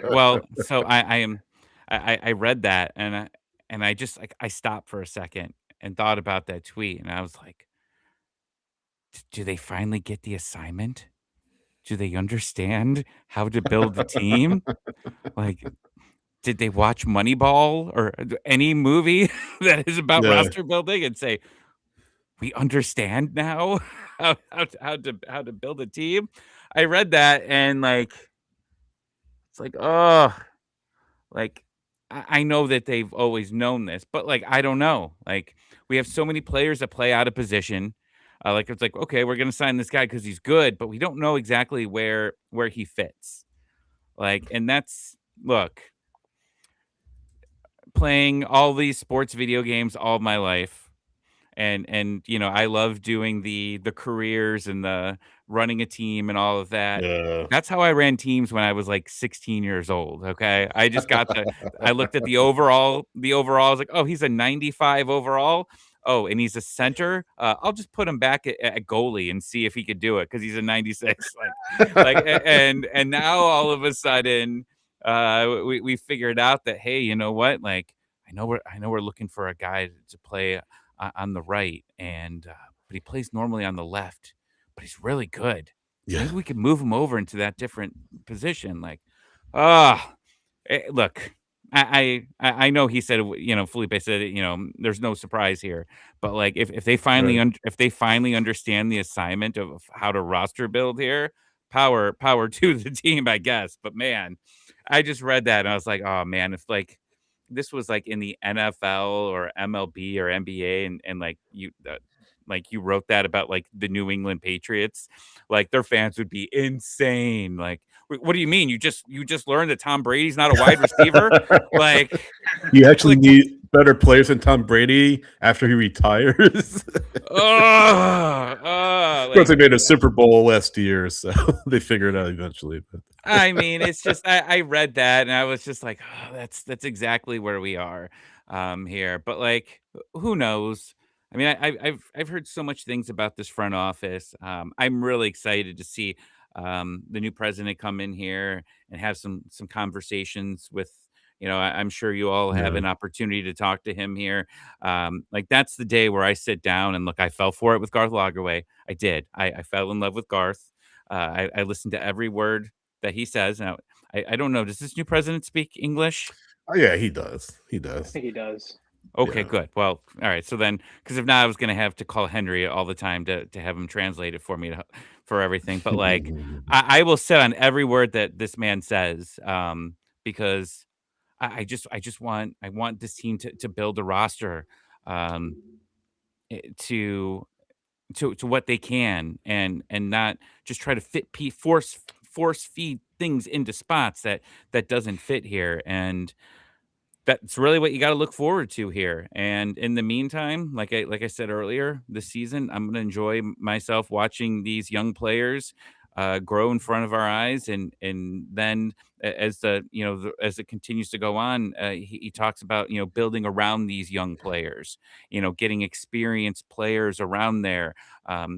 [SPEAKER 3] well, so I read that and I just like I stopped for a second and thought about that tweet and I was like, do they finally get the assignment? Do they understand how to build the team? Like, did they watch Moneyball or any movie that is about
[SPEAKER 1] Yeah.
[SPEAKER 3] roster building and say, we understand now how to build a team? I read that and like, it's like, oh, like I know that they've always known this, but like, I don't know. Like, we have so many players that play out of position. Like, it's like, okay, we're going to sign this guy because he's good, but we don't know exactly where he fits. Like, and that's, look, playing all these sports video games all my life. And I love doing the careers and the running a team and all of that.
[SPEAKER 1] Yeah.
[SPEAKER 3] That's how I ran teams when I was like 16 years old. Okay. I looked at the overall. I was like, oh, he's a 95 overall. oh, and he's a center. I'll just put him back at goalie and see if he could do it because he's a 96. And now all of a sudden, we figured out that, hey, you know what? Like, I know we're looking for a guy to play on the right, and but he plays normally on the left, but he's really good.
[SPEAKER 1] Yeah.
[SPEAKER 3] Maybe we could move him over into that different position. Like, ah, look, I know he said, you know, Felipe said, you know, there's no surprise here, but like if they finally
[SPEAKER 1] Right.
[SPEAKER 3] if they finally understand the assignment of how to roster build here, power to the team, I guess. But man, I just read that and I was like, oh man, if like this was like in the NFL or MLB or NBA and like you wrote that about like the New England Patriots, like their fans would be insane. Like, what do you mean? You just learned that Tom Brady's not a wide receiver? Like,
[SPEAKER 1] You actually
[SPEAKER 3] like,
[SPEAKER 1] need better players than Tom Brady after he retires. Of course,
[SPEAKER 3] like
[SPEAKER 1] they made a Super Bowl last year, so they figured it out eventually. But
[SPEAKER 3] I mean, it's just I read that and I was just like, oh, that's exactly where we are here. But like, who knows? I mean, I've heard so much things about this front office. I'm really excited to see the new president come in here and have some conversations with. You know, I'm sure you all have
[SPEAKER 1] yeah,
[SPEAKER 3] an opportunity to talk to him here. Like that's the day where I sit down and look. I fell for it with Garth Lagerwey. I did. I fell in love with Garth. I listened to every word that he says. Now, I don't know. Does this new president speak English?
[SPEAKER 1] oh yeah, he does. He
[SPEAKER 5] I
[SPEAKER 1] does.
[SPEAKER 5] think he does.
[SPEAKER 3] Okay,
[SPEAKER 1] Yeah.
[SPEAKER 3] good. Well, all right. So then, because if not, I was going to have to call Henry all the time to have him translate it for me for everything. But like, I will sit on every word that this man says, because I want this team to build a roster, um, to to what they can and not just try to force feed things into spots that doesn't fit here. And that's really what you got to look forward to here. And in the meantime, like I said earlier, this season, I'm going to enjoy myself watching these young players grow in front of our eyes, and then as as it continues to go on, he talks about building around these young players, getting experienced players around there,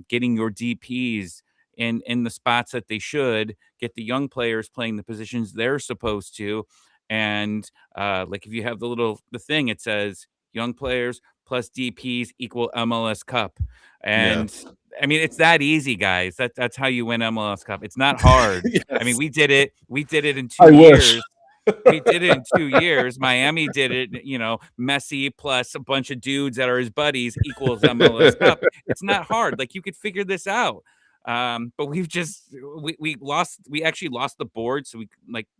[SPEAKER 3] getting your DPS in the spots that they should get the young players playing the positions they're supposed to, and like if you have the thing, it says young players plus DPs equal MLS Cup.
[SPEAKER 1] Yeah.
[SPEAKER 3] And I mean, it's that easy, guys. That's how you win MLS Cup. It's not hard. I mean,
[SPEAKER 1] Yes.
[SPEAKER 3] we did it. We did it in
[SPEAKER 1] I
[SPEAKER 3] 2 years.
[SPEAKER 1] wish.
[SPEAKER 3] We did it in 2 years. Miami did it, Messi plus a bunch of dudes that are his buddies equals MLS Cup. It's not hard. Like you could figure this out. But we actually lost the board. So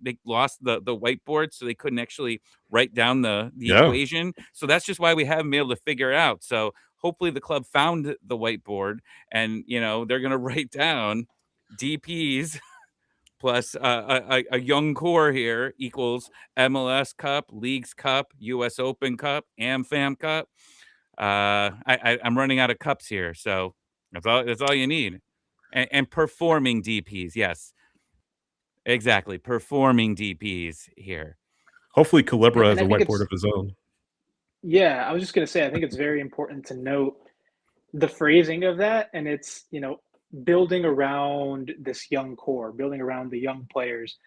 [SPEAKER 3] they lost the whiteboard. So they couldn't actually write down the
[SPEAKER 1] Yeah.
[SPEAKER 3] equation. So that's just why we haven't been able to figure it out. So hopefully the club found the whiteboard and, they're going to write down DPs plus a young core here equals MLS Cup, Leagues Cup, US Open Cup, AmFam Cup. I'm running out of cups here, so that's all you need. And performing DPs, yes, exactly, performing DPs here.
[SPEAKER 1] Hopefully, Calibra
[SPEAKER 5] And
[SPEAKER 1] has
[SPEAKER 5] I
[SPEAKER 1] a
[SPEAKER 5] think
[SPEAKER 1] whiteboard
[SPEAKER 5] it's
[SPEAKER 1] of his own.
[SPEAKER 5] yeah. I was just gonna say I think it's very important to note the phrasing of that, and it's building around this young core, building around the young players,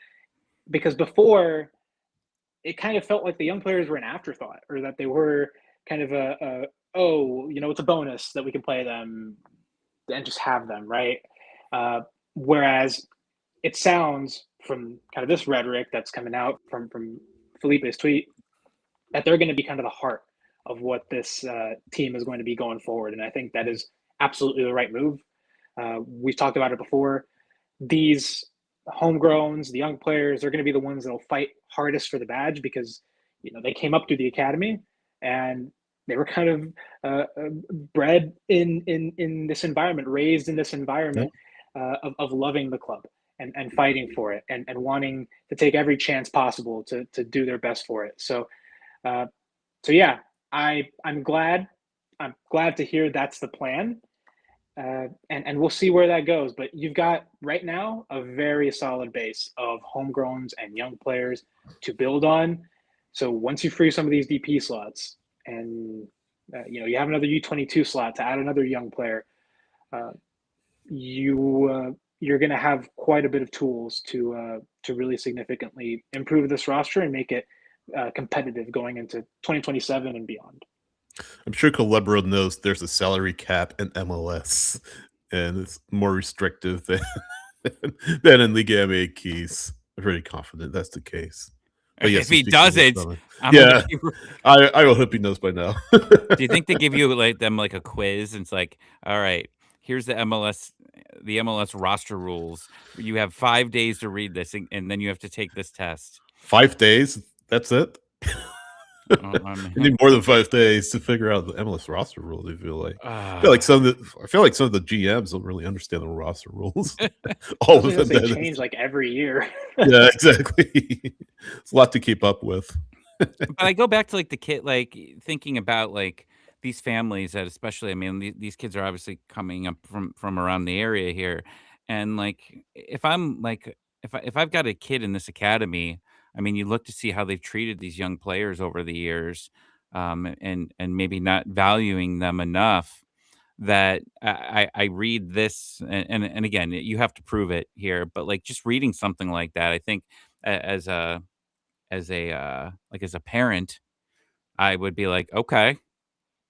[SPEAKER 5] because before it kind of felt like the young players were an afterthought, or that they were kind of a oh, it's a bonus that we can play them and just have them, right? Uh, Whereas it sounds from kind of this rhetoric that's coming out from Felipe's tweet that they're going to be kind of the heart of what this team is going to be going forward, and I think that is absolutely the right move. We've talked about it before. These homegrowns, the young players, they're going to be the ones that'll fight hardest for the badge because they came up through the academy and they were kind of bred in this environment, raised in this
[SPEAKER 1] Yeah.
[SPEAKER 5] environment of loving the club and fighting for it and wanting to take every chance possible to do their best for it. Uh, so yeah, I'm glad. I'm glad to hear that's the plan, and we'll see where that goes. But you've got right now a very solid base of homegrowns and young players to build on. So once you free some of these DP slots and You have another U22 slot to add another young player. You're going to have quite a bit of tools to really significantly improve this roster and make it competitive going into 2027 and beyond.
[SPEAKER 1] I'm sure Calabro knows there's a salary cap in MLS, and it's more restrictive than than in Liga MX. I'm pretty confident that's the case. But yes,
[SPEAKER 3] If he doesn't, I'm
[SPEAKER 1] yeah,
[SPEAKER 3] gonna be.
[SPEAKER 1] I will hope he knows by now.
[SPEAKER 3] Do you think they give you them like a quiz? And it's like, all right, here's the MLS roster rules. You have 5 days to read this, and then you have to take this test.
[SPEAKER 1] 5 days? That's it? You need more than 5 days to figure out the MLS roster rules, I feel like. I feel like some of the GMs don't really understand the roster rules. All of
[SPEAKER 5] them change like every year.
[SPEAKER 1] Yeah, exactly. It's a lot to keep up with.
[SPEAKER 3] But I go back to like the kid, like thinking about like these families that, especially, I mean, these kids are obviously coming up from around the area here, and like if I'm like if I've got a kid in this academy, I mean, you look to see how they've treated these young players over the years, and maybe not valuing them enough. That I read this, and again, you have to prove it here, but like just reading something like that, I think as a parent, I would be like, okay,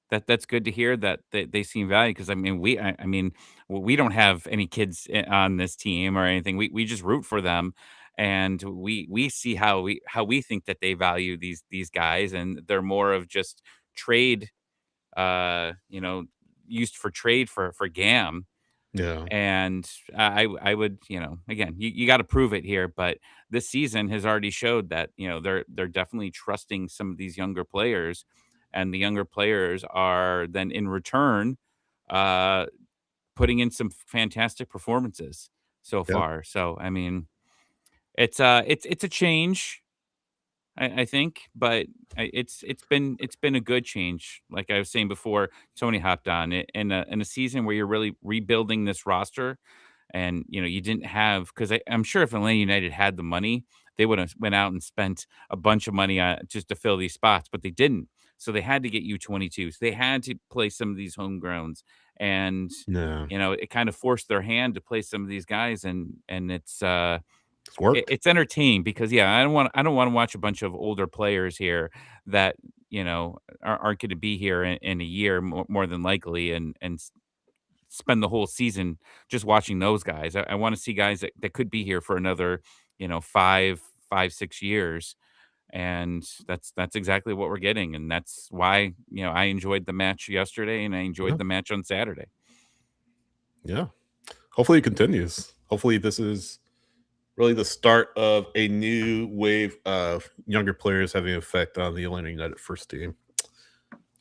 [SPEAKER 3] that's good to hear that they seem value, because I mean we don't have any kids on this team or anything. We just root for them, and we see how we think that they value these guys, and they're more of just trade, you know, used for trade for GAM.
[SPEAKER 1] Yeah.
[SPEAKER 3] And I would, again, you got to prove it here, but this season has already showed that, they're definitely trusting some of these younger players, and the younger players are then in return uh putting in some fantastic performances so
[SPEAKER 1] Yeah.
[SPEAKER 3] far. So I mean, it's a change, I think, but it's been a good change. Like I was saying before, Tony hopped on it in a season where you're really rebuilding this roster, and you didn't have, because I'm sure if Atlanta United had the money, they would have went out and spent a bunch of money just to fill these spots, but they didn't. So they had to get U22s. They had to play some of these homegrowns, and
[SPEAKER 1] Yeah.
[SPEAKER 3] it kind of forced their hand to play some of these guys, and
[SPEAKER 1] It's worked.
[SPEAKER 3] it's entertaining, because I don't want to watch a bunch of older players here that aren't going to be here in a year, more than likely, and spend the whole season just watching those guys. I want to see guys that could be here for another 5, 6 years, and that's exactly what we're getting, and that's why I enjoyed the match yesterday, and I enjoyed
[SPEAKER 1] Yeah.
[SPEAKER 3] the match on Saturday.
[SPEAKER 1] Yeah. Hopefully it continues. Hopefully this is really the start of a new wave of younger players having an effect on the Atlanta United first team.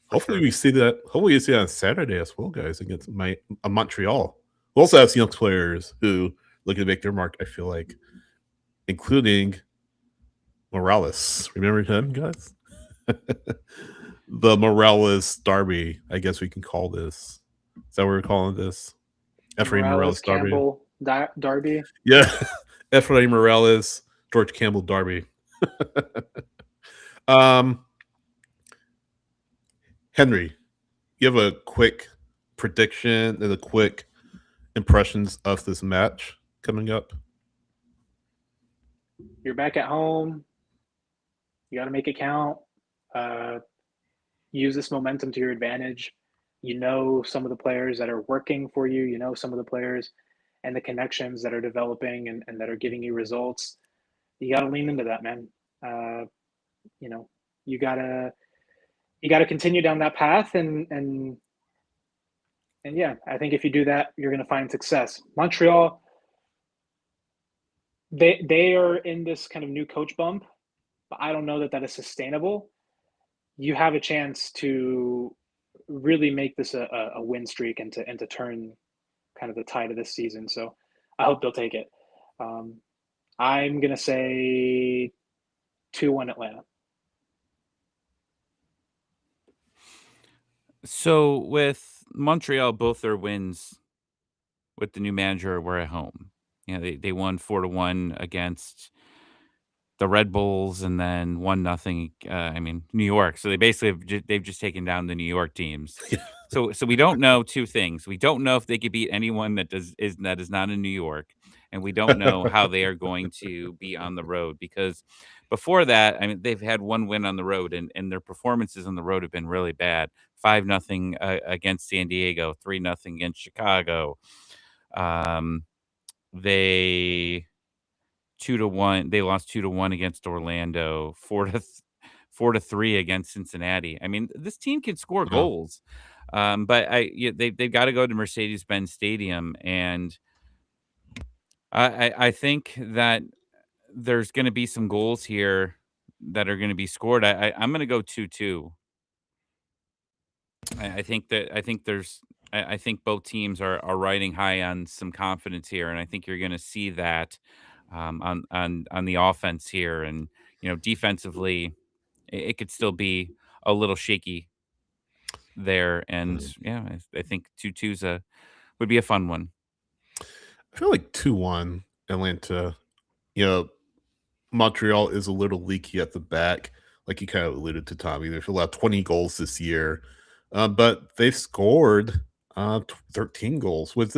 [SPEAKER 1] Hopefully we see that. Hopefully you see that on Saturday as well, guys, against Montreal. We also have young players who looking to make their mark, I feel like, including Morales. Remember him, guys? The Morales Derby, I guess we can call this. Is that what we're calling this? Ephraim Morales Derby.
[SPEAKER 5] Campbell Derby.
[SPEAKER 1] Yeah. Ephraim Morales, George Campbell Derby. Henry, you have a quick prediction and a quick impressions of this match coming up?
[SPEAKER 5] You're back at home. You got to make it count. Use this momentum to your advantage. Some of the players that are working for you. Some of the players and the connections that are developing and that are giving you results. You got to lean into that, man. You gotta continue down that path, and yeah, I think if you do that, you're going to find success. Montreal, they are in this kind of new coach bump, but I don't know that is sustainable. You have a chance to really make this a win streak and to turn kind of the tide of this season. So I hope they'll take it. I'm going to say 2-1 Atlanta.
[SPEAKER 3] So with Montreal, both their wins with the new manager were at home. They won 4-1 against the Red Bulls, and then 1-0, I mean, New York. So they basically they've just taken down the New York teams. So we don't know 2 things. We don't know if they could beat anyone that is not in New York, and we don't know how they are going to be on the road because before that, I mean, they've had 1 win on the road, and their performances on the road have been really bad. 5-0 against San Diego, 3-0 against Chicago. Um, they 2-1. They lost 2-1 against Orlando, 4-3 against Cincinnati. I mean, this team can score
[SPEAKER 1] Yeah.
[SPEAKER 3] goals. But they've got to go to Mercedes-Benz Stadium, and I think that there's going to be some goals here that are going to be scored. I'm going to go 2-2. I think there's I think both teams are riding high on some confidence here, and I think you're going to see that on the offense here, and defensively, it could still be a little shaky there, and yeah, I think 2-2's would be a fun one.
[SPEAKER 1] I feel like 2-1 Atlanta. You know, Montreal is a little leaky at the back, like you kind of alluded to, Tommy. They've allowed 20 goals this year, but they've scored 13 goals, which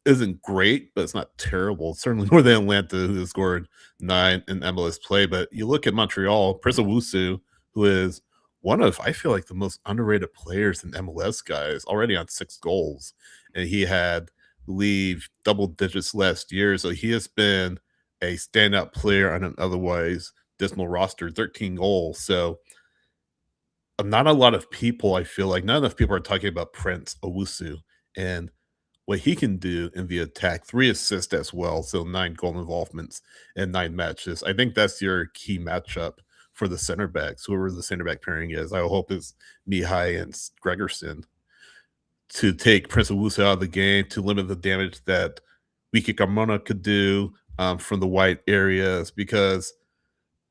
[SPEAKER 1] isn't great, but it's not terrible. It's certainly more than Atlanta, who has scored 9 in MLS play. But you look at Montreal, Prince Owusu, who is one of, I feel like, the most underrated players in MLS, guys, already on 6 goals. And he had, leave double digits last year. So he has been a standout player on an otherwise dismal roster, 13 goals. So not a lot of people, I feel like, not enough people are talking about Prince Owusu and what he can do in the attack. 3 assists as well, so 9 goal involvements in 9 matches. I think that's your key matchup for the center backs, whoever the center back pairing is. I hope it's Mihai and Gregerson to take Prince Owusu out of the game to limit the damage that Wiki Carmona could do from the wide areas, because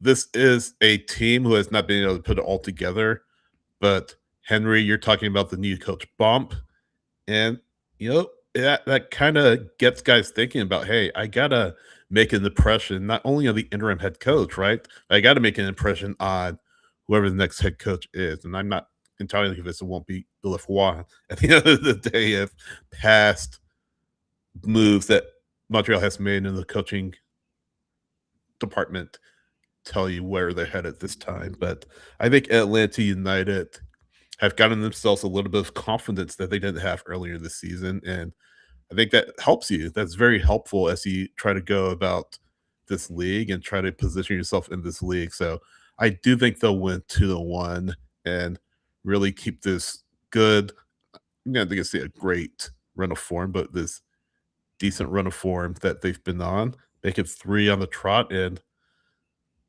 [SPEAKER 1] this is a team who has not been able to put it all together. But Henry, you're talking about the new coach bump, and that kind of gets guys thinking about, hey, I gotta make an impression not only on the interim head coach, right? I got to make an impression on whoever the next head coach is, and I'm not entirely convinced it won't be Lefroy at the end of the day. If past moves that Montreal has made in the coaching department tell you where they're headed this time. But I think Atlanta United have gotten themselves a little bit of confidence that they didn't have earlier this season. And I think that helps you. That's very helpful as you try to go about this league and try to position yourself in this league. So I do think they'll win 2-1 and really keep this good. I'm not going to say a great run of form, but this decent run of form that they've been on. Make it 3 on the trot, and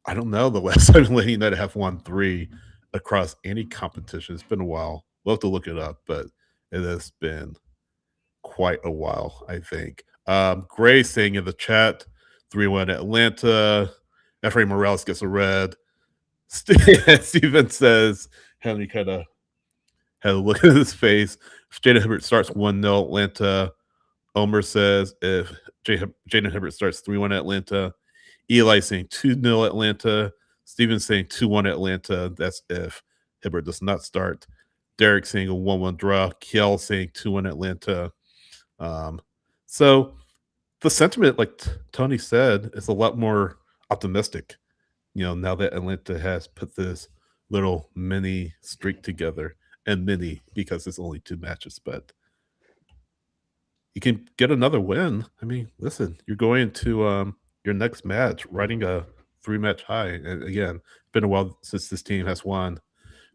[SPEAKER 1] I don't know the last time Atlanta United have won 3 across any competition. It's been a while. We'll have to look it up, but it has been quite a while, I think. Gray saying in the chat, 3-1 Atlanta. Ephraim Morales gets a red. Steven says, Henry kind of had a look at his face. If Jaden Hibbert starts 1-0 Atlanta. Omer says if Jaden Hibbert starts 3-1 Atlanta. Eli saying 2-0 Atlanta. Steven saying 2-1 Atlanta. That's if Hibbert does not start. Derek saying a 1-1 draw. Kiel saying 2-1 Atlanta. So the sentiment, like Tony said, is a lot more optimistic, now that Atlanta has put this little mini streak together, and mini because it's only 2 matches, but you can get another win. I mean, listen, you're going to your next match riding a 3-match high. And again, it's been a while since this team has won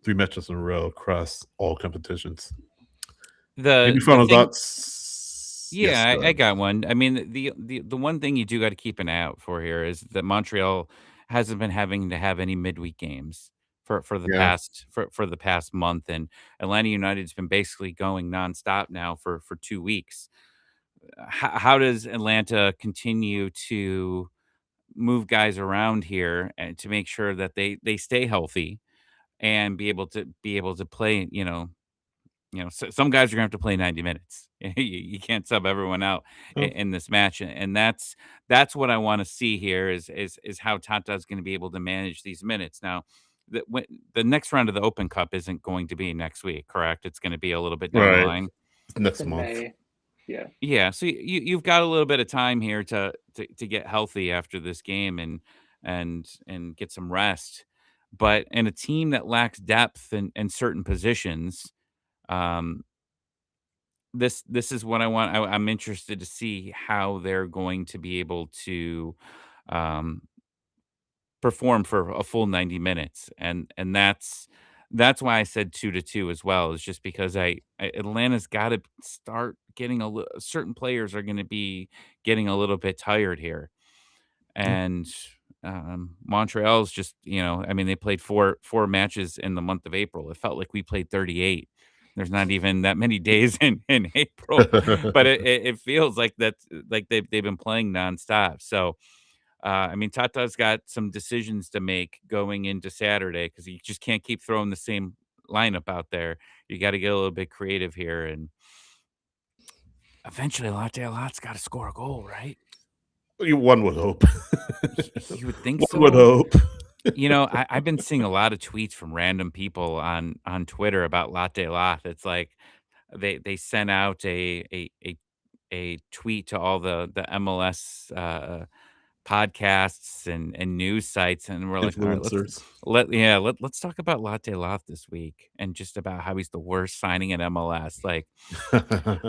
[SPEAKER 1] 3 matches in a row across all competitions. Maybe final thoughts? Yes,
[SPEAKER 3] Yeah, I got one. I mean, the one thing you do got to keep an eye out for here is that Montreal hasn't been having to have any midweek games for the
[SPEAKER 1] Yeah.
[SPEAKER 3] past month, and Atlanta United's been basically going nonstop now for 2 weeks. How does Atlanta continue to move guys around here and to make sure that they stay healthy and be able to play, some guys are gonna have to play 90 minutes. You can't sub everyone out
[SPEAKER 1] Oh.
[SPEAKER 3] in this match, and that's what I want to see here is how Tata's going to be able to manage these minutes. Now, the next round of the Open Cup isn't going to be next week, correct? It's going to be a little bit down the
[SPEAKER 1] Right.
[SPEAKER 3] line.
[SPEAKER 1] It's next
[SPEAKER 5] in
[SPEAKER 1] month.
[SPEAKER 5] May. Yeah.
[SPEAKER 3] Yeah, so you've got a little bit of time here to get healthy after this game and get some rest. But in a team that lacks depth in certain positions, um, this is what I want. I'm interested to see how they're going to be able to um, perform for a full 90 minutes, and that's why I said 2-2 as well. Is just because Atlanta's got to start getting certain players are going to be getting a little bit tired here, and Montreal's just I mean they played four matches in the month of April. It felt like we played 38. There's not even that many days in April, but it feels like that's like they've been playing nonstop. So I mean, Tata's got some decisions to make going into Saturday because you just can't keep throwing the same lineup out there. You got to get a little bit creative here, and eventually, Lot's got to score a goal, right?
[SPEAKER 1] One would hope.
[SPEAKER 3] You would think
[SPEAKER 1] One
[SPEAKER 3] so.
[SPEAKER 1] would hope.
[SPEAKER 3] I've been seeing a lot of tweets from random people on Twitter about Latte Lot. It's like they sent out a tweet to all the MLS podcasts and news sites, and we're like, all right,
[SPEAKER 1] Influencers.
[SPEAKER 3] let's talk about Latte Loth this week and just about how he's the worst signing at MLS. Like,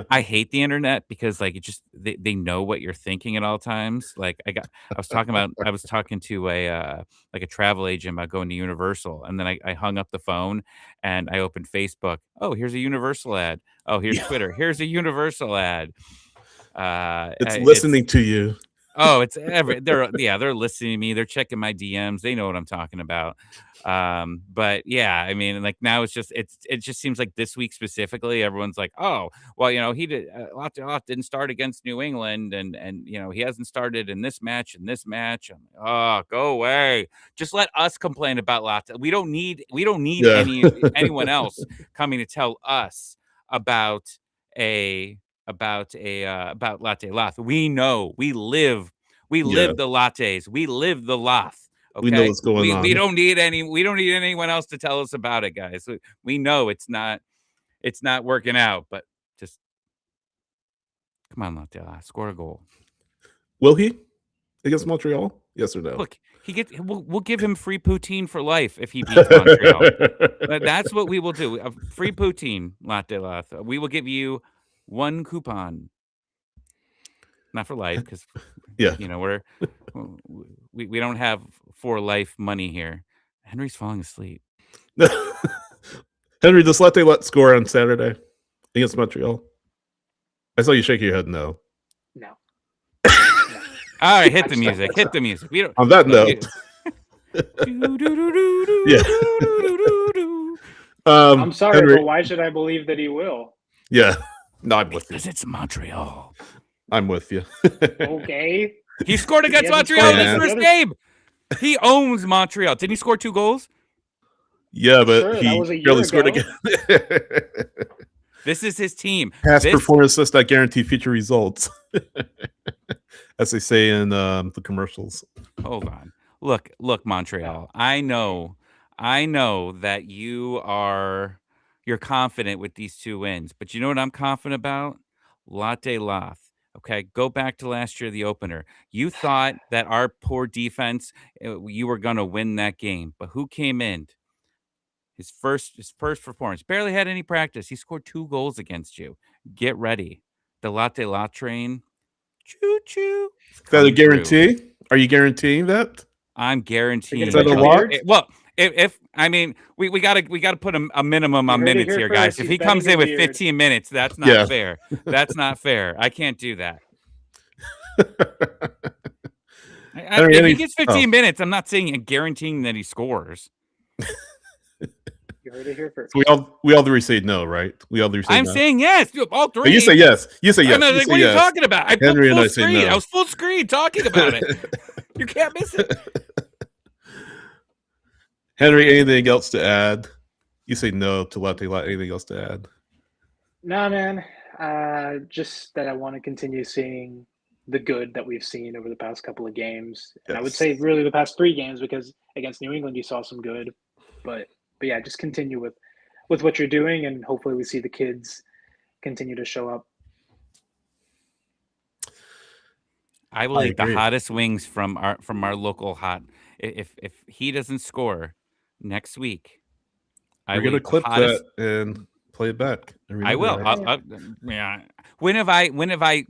[SPEAKER 3] I hate the internet because like it just they know what you're thinking at all times. Like I was talking to a like a travel agent about going to Universal, and then I hung up the phone and I opened Facebook. Oh, here's a Universal ad. Oh, here's Twitter. Here's a Universal ad.
[SPEAKER 1] It's listening to you.
[SPEAKER 3] Oh, they're listening to me. They're checking my DMs. They know what I'm talking about. But yeah, I mean, like now it just seems like this week specifically, everyone's like, oh, well, he did Lot didn't start against New England, and he hasn't started in this match and this match. I'm like, oh, go away. Just let us complain about Lot. We don't need
[SPEAKER 1] Yeah.
[SPEAKER 3] anyone else coming to tell us about Latte Loth. We know. We live the lattes. We live the Loth. Okay?
[SPEAKER 1] We know what's going on.
[SPEAKER 3] We don't need anyone else to tell us about it, guys. We know it's not working out, but just come on, Latte Loth, score a goal.
[SPEAKER 1] Will he against Montreal? Yes or no?
[SPEAKER 3] Look, we'll give him free poutine for life if he beats Montreal. That's what we will do. Free poutine, Latte Loth. We will give you one coupon. Not for life, because we don't have for life money here. Henry's falling asleep.
[SPEAKER 1] Henry, does Latte Lot score on Saturday against Montreal? I saw you shake your head no.
[SPEAKER 5] No.
[SPEAKER 3] All right, hit the music. Hit the music. We don't,
[SPEAKER 1] on that note.
[SPEAKER 5] I'm sorry,
[SPEAKER 1] Henry,
[SPEAKER 5] but why should I believe that he will?
[SPEAKER 1] Yeah. No, I'm with you.
[SPEAKER 3] Because it's Montreal.
[SPEAKER 1] I'm with you.
[SPEAKER 5] Okay.
[SPEAKER 3] He scored against Montreal in his first game. He owns Montreal. Didn't he score 2 goals?
[SPEAKER 1] Yeah, but
[SPEAKER 5] sure,
[SPEAKER 1] he barely scored again.
[SPEAKER 3] This is his team.
[SPEAKER 1] Past performance does not guarantee future results, as they say in the commercials.
[SPEAKER 3] Hold on. Look, Montreal. I know that you're confident with these 2 wins, but you know what I'm confident about? Latte Loth. Okay, go back to last year, the opener. You thought that our poor defense, you were going to win that game, but who came in? His first performance, barely had any practice. He scored 2 goals against you. Get ready. The Latte Lot train, choo choo.
[SPEAKER 1] Is that a guarantee? Are you guaranteeing that?
[SPEAKER 3] I'm guaranteeing.
[SPEAKER 1] Is that a lot?
[SPEAKER 3] Well, if I mean, we gotta put a minimum on minutes here, guys. If he comes in with 15 minutes, that's not fair. That's not fair. I can't do that. If he gets 15 minutes, I'm not saying guaranteeing that he scores.
[SPEAKER 5] You heard it here first.
[SPEAKER 1] So we all three say no, right? We all three say
[SPEAKER 3] I'm
[SPEAKER 1] no.
[SPEAKER 3] saying yes. All 3.
[SPEAKER 1] But you say yes. You say yes.
[SPEAKER 3] I'm like, what are you talking about? I
[SPEAKER 1] Henry
[SPEAKER 3] put
[SPEAKER 1] and I
[SPEAKER 3] full
[SPEAKER 1] say
[SPEAKER 3] screen.
[SPEAKER 1] no.
[SPEAKER 3] I was full screen talking about it. You can't miss it.
[SPEAKER 1] Henry, anything else to add? You say no to Latte Lot. Anything else to add?
[SPEAKER 5] Nah, man. Just that I want to continue seeing the good that we've seen over the past couple of games, and I would
[SPEAKER 1] Yes.
[SPEAKER 5] say really the past 3 games, because against New England you saw some good, but yeah, just continue with what you're doing, and hopefully we see the kids continue to show up.
[SPEAKER 3] I will eat the
[SPEAKER 1] agree.
[SPEAKER 3] hottest wings from our local hot. If he doesn't score next week, I
[SPEAKER 1] We're
[SPEAKER 3] will
[SPEAKER 1] gonna
[SPEAKER 3] eat the
[SPEAKER 1] clip
[SPEAKER 3] hottest.
[SPEAKER 1] that and play it back. And
[SPEAKER 3] I
[SPEAKER 1] remember
[SPEAKER 3] will.
[SPEAKER 1] that.
[SPEAKER 3] Yeah. When have I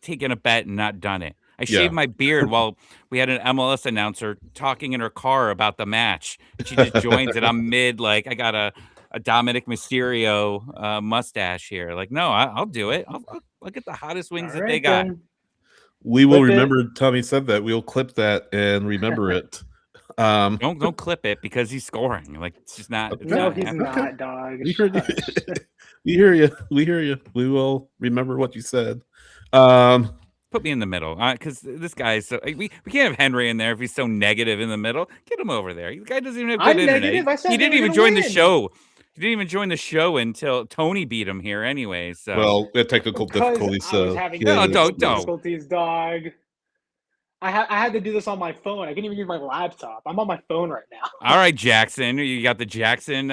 [SPEAKER 3] taken a bet and not done it? I
[SPEAKER 1] Yeah.
[SPEAKER 3] shaved my beard while we had an MLS announcer talking in her car about the match, and she just joins it. I'm mid, like I got a Dominic Mysterio mustache here. Like, no, I'll do it. I'll get the hottest wings
[SPEAKER 5] All
[SPEAKER 3] that they
[SPEAKER 5] right,
[SPEAKER 3] got.
[SPEAKER 5] then.
[SPEAKER 1] We will
[SPEAKER 5] Clip it.
[SPEAKER 1] remember Tommy said that. We'll clip that and remember it.
[SPEAKER 3] Don't clip it because he's scoring. Like, it's just not. It's
[SPEAKER 5] No,
[SPEAKER 3] not
[SPEAKER 5] he's
[SPEAKER 3] happening.
[SPEAKER 5] not, dog.
[SPEAKER 1] We heard you.
[SPEAKER 5] Shush.
[SPEAKER 1] We hear you. We hear you. We will remember what you said.
[SPEAKER 3] Put me in the middle, because this guy is so. We can't have Henry in there if he's so negative in the middle. Get him over there. The guy doesn't even have good
[SPEAKER 5] I'm
[SPEAKER 3] internet.
[SPEAKER 5] negative. I said
[SPEAKER 3] He
[SPEAKER 5] they
[SPEAKER 3] didn't
[SPEAKER 5] were
[SPEAKER 3] even
[SPEAKER 5] gonna
[SPEAKER 3] join the
[SPEAKER 5] win.
[SPEAKER 3] show. He didn't even join the show until Tony beat him here anyway. So
[SPEAKER 1] Well, we had technical
[SPEAKER 5] Because
[SPEAKER 1] difficulties.
[SPEAKER 5] I was
[SPEAKER 1] So
[SPEAKER 5] having
[SPEAKER 1] yeah,
[SPEAKER 3] No,
[SPEAKER 5] technical
[SPEAKER 3] don't.
[SPEAKER 5] difficulties, dog. I had to do this on my phone. I couldn't even use my laptop. I'm on my phone right now.
[SPEAKER 3] All right, Jackson. You got the Jackson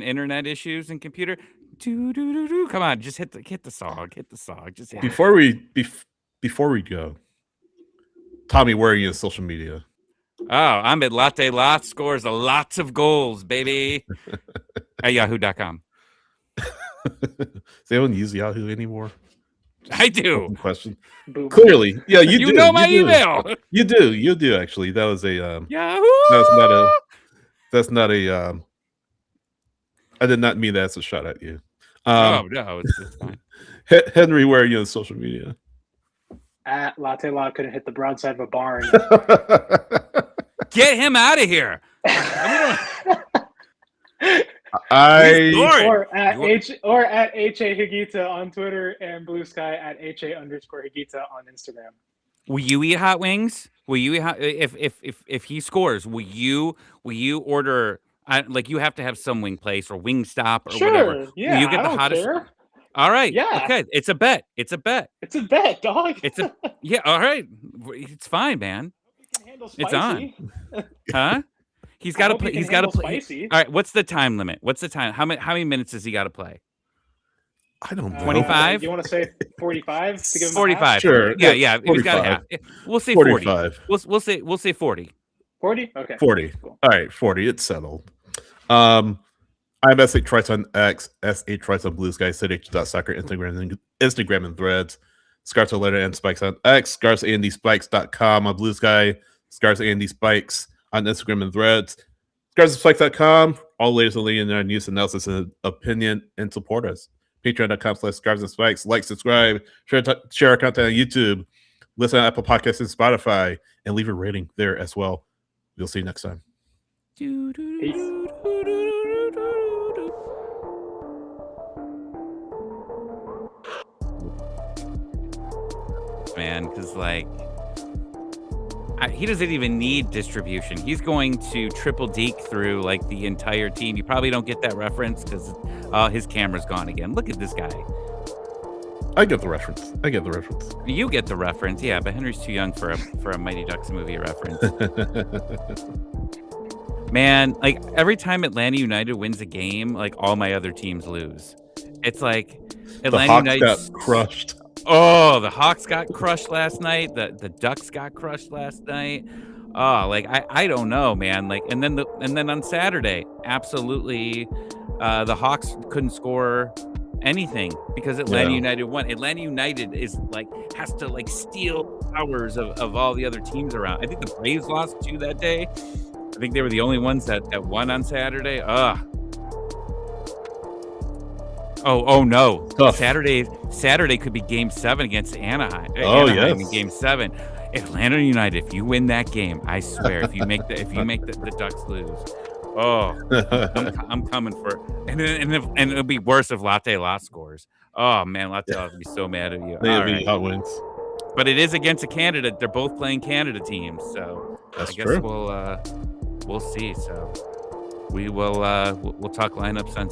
[SPEAKER 3] internet issues and computer. Come on, just hit the song. Hit the song. Just hit it.
[SPEAKER 1] before we go, Tommy, where are you on social media?
[SPEAKER 3] Oh, I'm at Latte Lot. Scores lots of goals, baby. At yahoo.com.
[SPEAKER 1] Does anyone use Yahoo anymore?
[SPEAKER 3] I do.
[SPEAKER 1] Open question.
[SPEAKER 5] Boom.
[SPEAKER 1] Clearly, yeah, you do.
[SPEAKER 3] You know my
[SPEAKER 1] do.
[SPEAKER 3] email.
[SPEAKER 1] You do actually. That was a
[SPEAKER 3] Yahoo.
[SPEAKER 1] That's not a I did not mean that as a shot at you.
[SPEAKER 3] No, it's fine.
[SPEAKER 1] Henry, where are you on social media?
[SPEAKER 5] At Latte Law couldn't hit the broadside of a barn.
[SPEAKER 3] Get him out of here.
[SPEAKER 5] Or at HA Higita on Twitter and Blue Sky at HA_Higita on Instagram.
[SPEAKER 3] Will you eat hot wings? Will you eat if he scores? Will you order? Like, you have to have some wing place or Wingstop or whatever.
[SPEAKER 5] Yeah,
[SPEAKER 3] Will you get
[SPEAKER 5] I
[SPEAKER 3] the
[SPEAKER 5] don't
[SPEAKER 3] hottest?
[SPEAKER 5] care.
[SPEAKER 3] All right.
[SPEAKER 5] Yeah.
[SPEAKER 3] Okay. It's a bet. It's a bet.
[SPEAKER 5] It's a bet, dog.
[SPEAKER 3] Yeah. All right. It's fine, man. It's on. Huh? He's got to play. He's got to play.
[SPEAKER 5] Spicy.
[SPEAKER 3] All right. What's the time limit? What's the time? How many minutes does he got to play?
[SPEAKER 1] I don't know.
[SPEAKER 3] 25?
[SPEAKER 5] You want to say 45 to give him
[SPEAKER 3] 45.
[SPEAKER 1] Sure.
[SPEAKER 3] Yeah. If he's got
[SPEAKER 1] 45.
[SPEAKER 3] we'll say 40.
[SPEAKER 1] 45.
[SPEAKER 3] We'll say 40.
[SPEAKER 5] 40? Okay.
[SPEAKER 1] 40.
[SPEAKER 5] Cool.
[SPEAKER 1] All right, 40. It's settled. I'm S8 Trice on X, S8 Trice on Blue Sky, SidH.soccer, Instagram and Threads, Scarves and Spikes on X, scarvesandspikes.com on Blue Sky, Scarves and Spikes on Instagram and Threads, scarvesandspikes.com, all latest and leading in our news, analysis, and opinion, and support us. Patreon.com/Scarves and Spikes. Like, subscribe, share our content on YouTube, listen on Apple Podcasts and Spotify, and leave a rating there as well. We'll see you next time.
[SPEAKER 5] Peace.
[SPEAKER 3] Man, because he doesn't even need distribution. He's going to triple deke through like the entire team. You probably don't get that reference because his camera's gone again. Look at this guy.
[SPEAKER 1] I get the reference.
[SPEAKER 3] You get the reference, yeah, but Henry's too young for a Mighty Ducks movie reference. Man, like every time Atlanta United wins a game, like all my other teams lose. It's like Atlanta United
[SPEAKER 1] got crushed.
[SPEAKER 3] Oh, the Hawks got crushed last night. The Ducks got crushed last night. Oh, like I don't know, man. Like and then on Saturday, absolutely, the Hawks couldn't score anything because Atlanta United won. Atlanta United is has to steal powers of all the other teams around. I think the Braves lost 2 that day. I think they were the only ones that won on Saturday. Oh no!
[SPEAKER 1] Tough.
[SPEAKER 3] Saturday could be Game 7 against Anaheim.
[SPEAKER 1] Oh
[SPEAKER 3] Anaheim
[SPEAKER 1] yes,
[SPEAKER 3] in Game 7. Atlanta United. If you win that game, I swear, if you make the Ducks lose, I'm coming for. And it'll be worse if Latte La scores. Oh man, Latte La will be so mad at you.
[SPEAKER 1] They'll be hot wins.
[SPEAKER 3] But it is against a Canada. They're both playing Canada teams, so
[SPEAKER 1] That's
[SPEAKER 3] I guess
[SPEAKER 1] true.
[SPEAKER 3] we'll see. So we'll talk lineups on